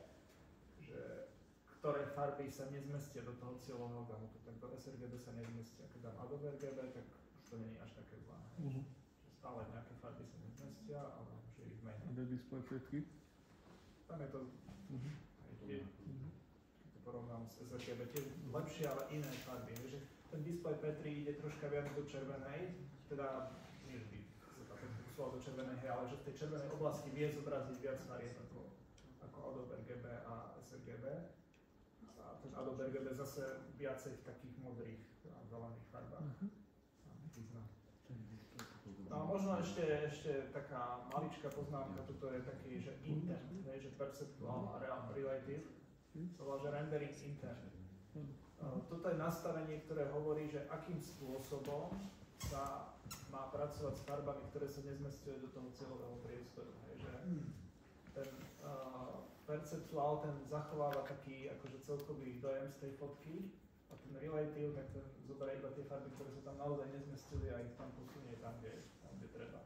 že ktoré farby sa nezmestia do toho cieľového gamutu, tak do sRGB sa nezmestia. Keď dám Adobe RGB, tak už to nie je až také zlé. Že stále nejaké farby sa nezmestia, ale že ich menej. A display petky? Tam je to, keď to porovnám s sRGB, tiež lepšie, ale iné farby. Že ten display P3 ide troška viac do červenej, teda nie vždy sa tá petka posúva do červenej, ale že v tej červenej oblasti vie zobraziť viac farieb ako Adobe RGB a sRGB. Ten Adobe RGB zase viacej v takých modrých a zelených farbách. No a možno ešte taká maličká poznámka, toto je taký, že intent, že perceptual a relative, to volá, že rendering intent. Toto je nastavenie, ktoré hovorí, že akým spôsobom sa má pracovať s farbami, ktoré sa nezmesťujú do toho cieľového priestoru. Že ten perceptuál, ten zachováva taký akože celkový dojem z tej fotky a ten relative, tak ten zoberie iba tie farby, ktoré sa tam naozaj nezmestili a ich tam posunie tam, kde treba.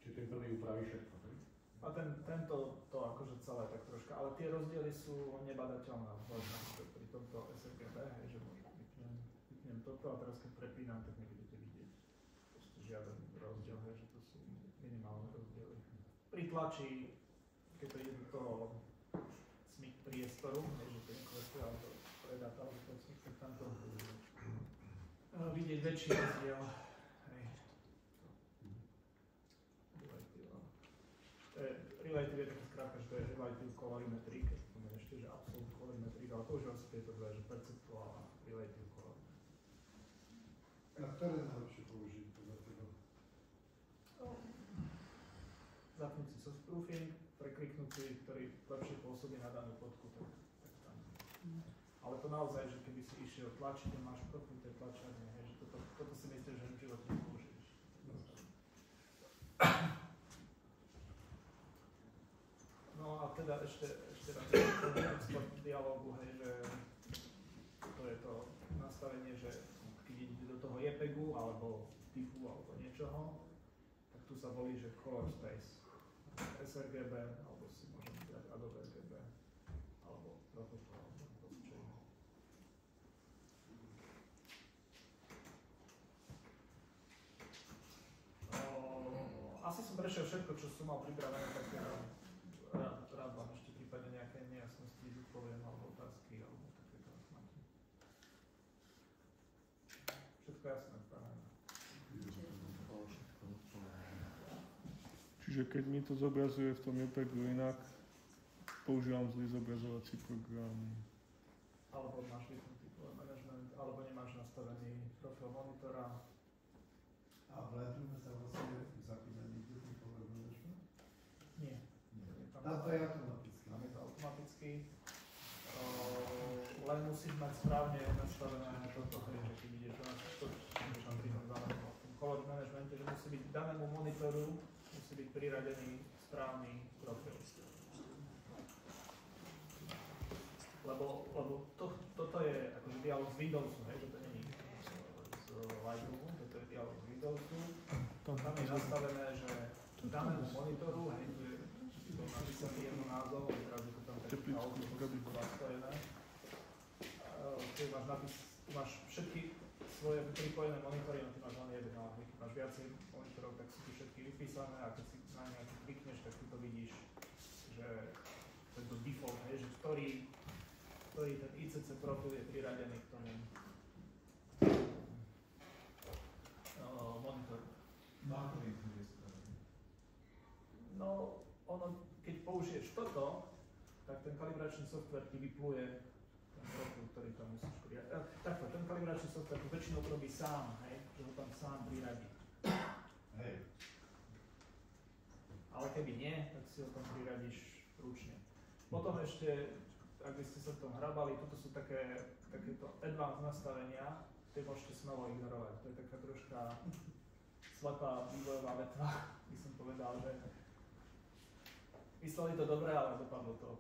Čiže ten prvý upraví všetko, tak? A tento to akože celé tak troška, ale tie rozdiely sú nebadateľné pri tomto sRGB, hej, že možno vypnem toto a teraz keď prepínam, tak nebudete vidieť proste žiaden rozdiel, hej, že to sú minimálne rozdiely. Pri tlači, keď to ide do toho smyk priestoru, že to nekonvertuje, ale to predáta, alebo to smyk, tak tam to vidieť väčší rozdiel. Relative je taká skrátka, že to je relative colorimetry, keď to poviem ešte, že absolute colorimetry, ale používam si tieto dve, že perceptuál a relative colorimetry. A ktoré je najlepšie použiť podľa teba? Zapnúť si source proofing, prekliknúť si, ktorý lepšie pôsobí na danú fotku, tak tam. Ale to naozaj, že keby si išiel tlačiť a máš profil tej tlačárne, že toto si myslíš, že v živote nepoužiješ. No a teda ešte raz ten export dialogu, hej, že to je to nastavenie, že keď idete do toho JPEGu alebo typu alebo niečoho, tak tu sa volí, že color space, sRGB, alebo si môžeme dať Adobe RGB, alebo protokol, alebo čo iné. Asi som prešiel všetko, čo som mal pripravené, tak rád vám ešte prípadne nejaké nejasnosti zodpoviem, alebo otázky, alebo takéto. Všetko jasné, práve. Čiže keď mi to zobrazuje v tom JPEGu inak, používam zlý zobrazovací program. Alebo máš vypnutý color management, alebo nemáš nastavený profil monitora. A v Lightroome sa vlastne zapína niekde ten color management? Nie. Tam to je automaticky. Tam je to automaticky. Len musíš mať správne nastavené toto, že keď ideš do nás, to môžeš napríklad danému color managemente, že musí byť danému monitoru, musí byť priradený správny profil. Lebo toto je akože dialog z Windowsu, že to není z Lightroomu, toto je dialog z Windowsu. Tam je nastavené, že danému monitoru, tu je napísaný jedno názov, zrazu to tam tak nastavené. Tu máš všetky svoje pripojené monitory, ty máš len jeden, ale keď máš viacej monitorov, tak sú tu všetky vypísané a keď si na nejaký klikneš, tak tu to vidíš, že tento default, že ktorý ten ICC profil je priradený k tomu monitoru. No ako je spravený? No, keď použiješ toto, tak ten kalibračný software ti vypluje ten profil, ktorý tam musíš priradiť. Takto, ten kalibračný software to väčšinou robí sám, že ho tam sám priradí. Hej. Ale keby nie, tak si ho tam priradíš ručne. Potom ešte, ak by ste sa v tom hrabali, toto sú takéto advanced nastavenia, tie môžete smelo ignorovať. To je taká troška slepá vývojová vetva, by som povedal, že mysleli to dobre, ale dopadlo to.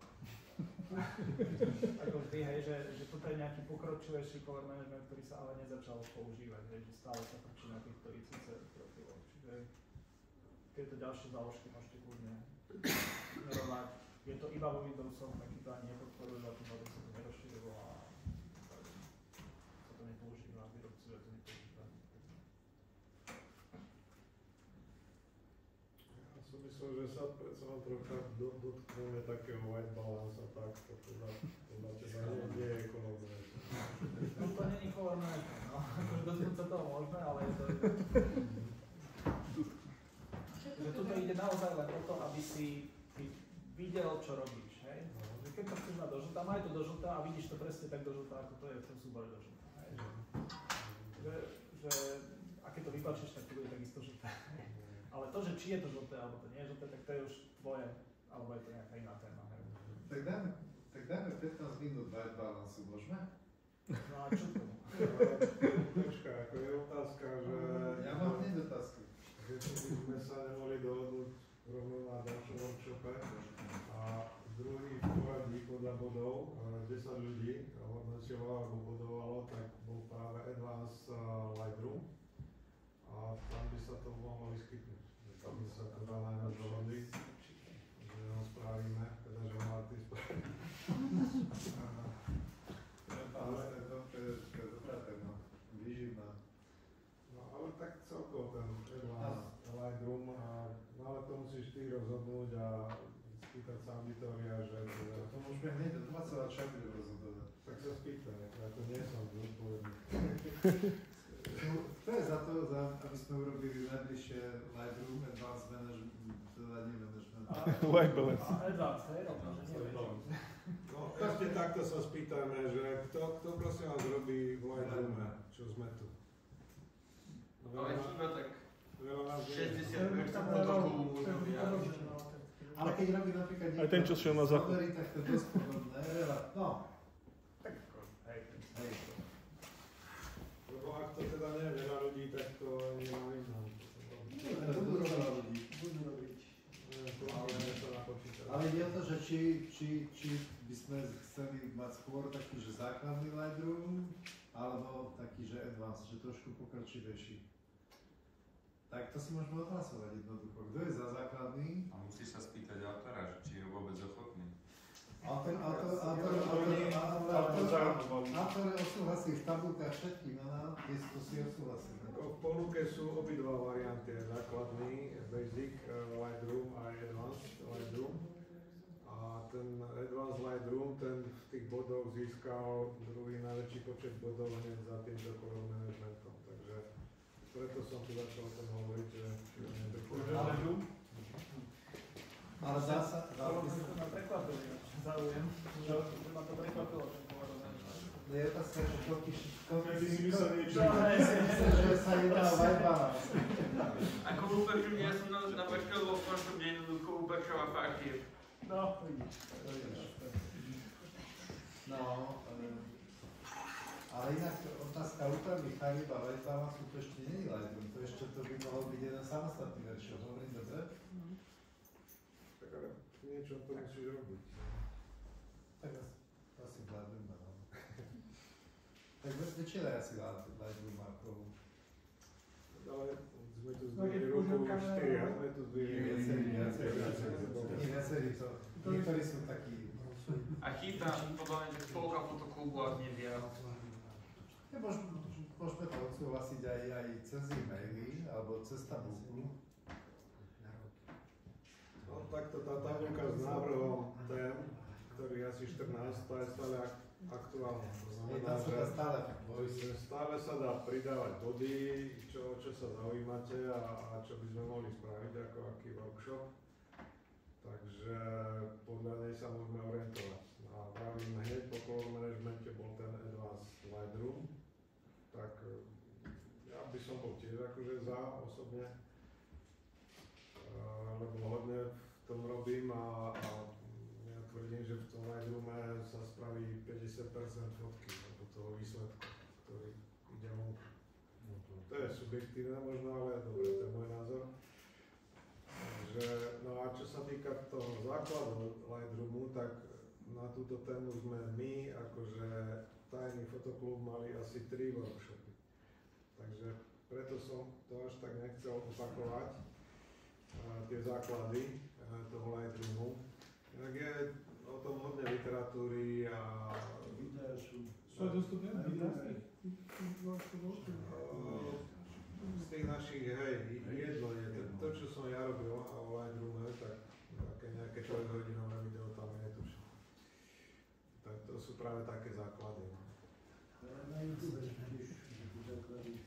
Ako vždy, že toto je nejaký pokročilejší color management, ktorý sa ale nezačal používať, že stále sa točí na týchto ICC profiloch. Čiže tieto ďalšie záložky môžete kľudne ignorovať. Je to iba vo Windowsoch, tak to ani nepodporujú, a tým sa to nerozšírilo a sa to nepoužíva, výrobcovia to nepoužívajú. Ja som myslel, že sa predsa len trocha dotkneme takého white balance a tak, to podľa teba nie je ekonómne. No to není color management, no. Akože dotknúť sa toho môžeme, ale je to... že tuto ide naozaj len o to, aby si videl, čo robíš, hej? Že keď to chceš mať do žlta, maj to do žlta a vidíš to presne tak do žlta, ako to je v tom súbore do žlta, hej? A keď to vypačíš, tak to bude takisto žlté. Ale to, že či je to žlté, alebo to nie je žlté, tak to je už tvoje, alebo je to nejaká iná téma, hej? Tak dajme 15 minút white balance, môžeme? No a čo tomu? Počkaj, ako je otázka, že... Ja mám hneď otázku. Že sme sa nemohli dohodnúť rovno na ďalšom workshope a druhý v poradí podľa bodov, 10 ľudí hodnotilo alebo bodovalo, tak bol práve Advanced Lightroom a tam by sa to mohlo vyskytnúť. Tam by sa teda najmä dohodli, že ho spravíme, teda že Martin spraví. To je dobrá téma, výživná. No ale tak celkovo ten Advanced Lightroom, no ale to musíš ty rozhodnúť a spýtať sa auditoria, že... To môžeme hneď do 20 čo budem rozhodovať. Tak sa spýtaj, ja to nie som zodpovedný. To je za to, aby sme urobili najbližšie Lightroom, Advanced Management, teda nie Management. White balance. Advanced, hej, rovno, že nie No, ešte takto sa spýtajme, že kto prosím vás robí v Lightroome, čo sme tu? Ale chýba tak Veľa nás 60% podobu urobia. Ale keď robí napríklad aj ten, čo šiel na záchod. tak to je dosť podobné. No. Tak, hej. Lebo ak to teda nie je veľa ľudí, tak to nemá význam. Budú robiť. Ale je to, že či by sme chceli mať skôr taký, že základný Lightroom, alebo taký, že advanced, že trošku pokročilejší. Tak to si môžeme odhlasovať jednoducho. Kto je za základný? A musí sa spýtať autora, či je vôbec ochotný. Autor odsúhlasí v tabulkách všetky mená, to si odsúhlasí. V ponuke sú obidva varianty, základný, basic Lightroom a advanced Lightroom. A ten advanced Lightroom, ten v tých bodoch získal druhý najväčší počet bodov hneď za týmto color managementom. Takže preto som tu začal o tom hovoriť, že Lightroom? Ale dá sa, ma prekvapilo, záujem, že ma to prekvapilo, že to je otázka, že koľko si myslel niečo. Že sa jedná o white balance. Ako Lupačov, ja som na Pačkal vo končnom jednoducho Lupačova faktier. No, vidíš. No, ale inak otázka úpravy charieb a white balance to ešte nie je Lightroom, to ešte to by mohol byť jeden samostatný veršov, hovorím dobre? Tak ale niečo to musíš robiť. Tak asi Lightroom, no. Tak väčšina je asi Lightroom ako... Ale sme tu zdvihli ruku 4, sme tu zdvihli viacerí to. Niektorí sú takí... A chýba podľa mňa, že polka fotoklubu ak nevia. Môžeme to odsúhlasiť aj cez e-maily, alebo cez tabulku. No takto tá tabulka s návrhom tém, ktorý je asi 14, tá je stále aktuálna. To znamená, že stále sa dá pridávať body, čo sa zaujímate a čo by sme mohli spraviť ako aký workshop. Takže podľa nej sa môžeme orientovať. A vravím hneď po color managemente bol ten Advanced Lightroom, tak ja by som bol tiež akože za osobne, lebo hodne v tom robím a ja tvrdím, že v tom Lightroome sa spraví 50% fotky, alebo toho výsledku, ktorý ide vonku. To je subjektívne možno, ale dobre, to je môj názor. Takže, no a čo sa týka toho základu Lightroomu, tak na túto tému sme my, akože tajný fotoklub, mali asi 3 workshopy. Takže preto som to až tak nechcel opakovať, tie základy toho Lightroomu. Inak je o tom hodne literatúry a... Videá sú dostupné? Videá z tých našich, hej, jedno je, to čo som ja robil a o Lightroome, tak nejaké trojhodinové video tam je to všetko. Tak to sú práve také základy. Na YouTube tiež základy.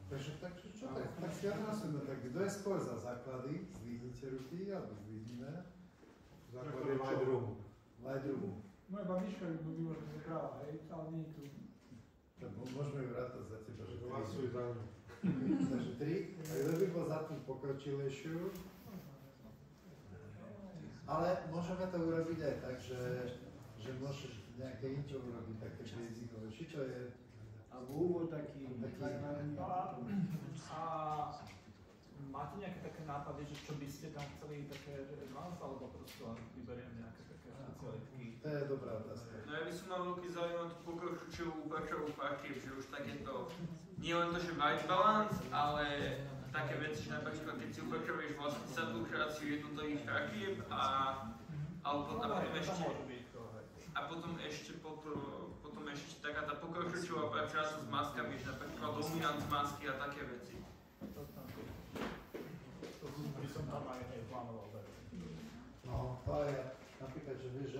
Takže čo tak si odhlasujeme, tak kto je skôr za základy? Zdvihnite ruky alebo zdvihneme? Základy Lightroomu. Lightroomu. Moja babička by možno zakrala, hej, ale nie je tu. Tak môžeme ju rátať za teba, že 3. Hlasuj za mňa. Takže 3. A kto by bol za tú pokročilejšiu? Ale môžeme to urobiť aj tak, že môžeš nejaké intro urobiť, také basicové. Či čo je? Alebo úvod taký. A máte nejaké také nápady, že čo by ste tam chceli také advanced, alebo proste len vyberiem nejaké také špecialitky? To je dobrá otázka. No ja by som mal veľký záujem o tú pokročilú Lupačovú faktier, že už takéto, nie len to, že white balance, ale také veci, že napríklad keď si upačuješ vlastne satúráciu jednotlivých faktier a potom ešte taká tá pokročilá práca s maskami, že napríklad dominant masky a také veci. To by som tam aj plánoval. No, to je napríklad, že vieš,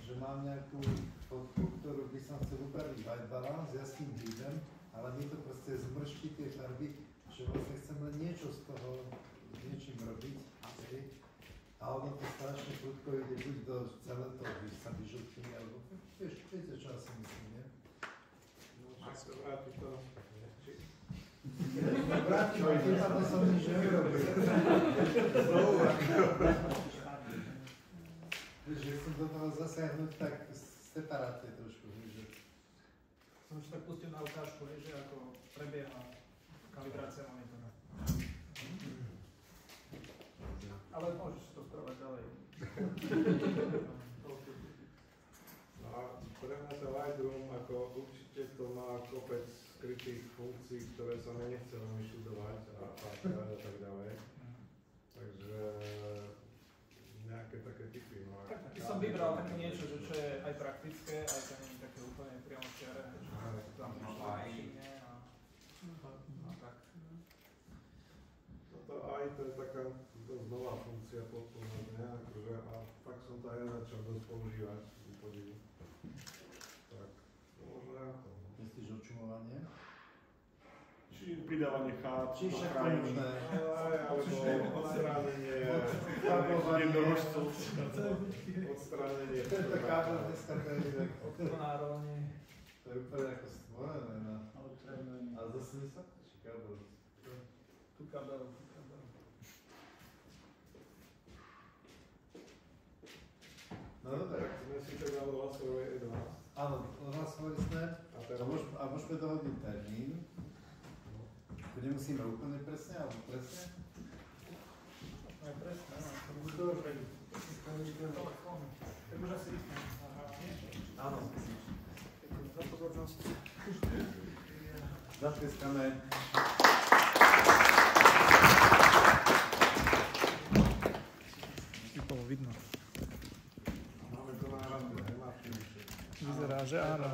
že mám nejakú fotku, ktorú by som chcel upraviť white balance, ja s tým idem, ale mi to proste zmrští tie farby, že vlastne chcem len niečo z toho niečím robiť. A ono to strašne prudko ide buď do celé to, když sa vyžltí, alebo viete, čo asi myslím, nie? No, však to vrátiš to naspäť, nie? Vrátim, ale tým to som nič neurobil. Znovu, že chcem do toho zasiahnuť tak separátne trošku, že... Som ešte tak pustil na ukážku, že ako prebieha kalibrácia monitora. Ale môžeš to spravať ďalej. No a pre mňa to Lightroom, ako určite to má kopec skrytých funkcií, ktoré sa mi nechce veľmi študovať a tak ďalej. Takže nejaké také typy. No, tak by som vybral také niečo, že čo je aj praktické, aj to nie je také úplne priamo čiare, že tam všimne a tak. No to aj to je taká dosť nová funkcia podpomožne, akože a fakt som to aj začal dosť používať, podivu. Tak, to možno ja to. Myslíš očumovanie? Či pridávanie chát, Či však krajiny. možné. Alebo odstránenie jednorožcov. Odstránenie Tento kábel dneska to je inak. Odkonárované. To je úplne ako stvorené na... Ale A zase mi sa páči kábel. tu kabel. No dobre. Tak sme si teda odhlasovali 11. Áno, odhlasovali sme. A môžeme dohodniť termín. To nemusíme úplne presne, alebo presne? Aj presne, áno. To už vedí. Tak už asi vyšlo. Áno. Za pozornosť. Zatlieskame. Bolo vidno. Máme to náhradné, nemáš nič. Vyzerá, že áno.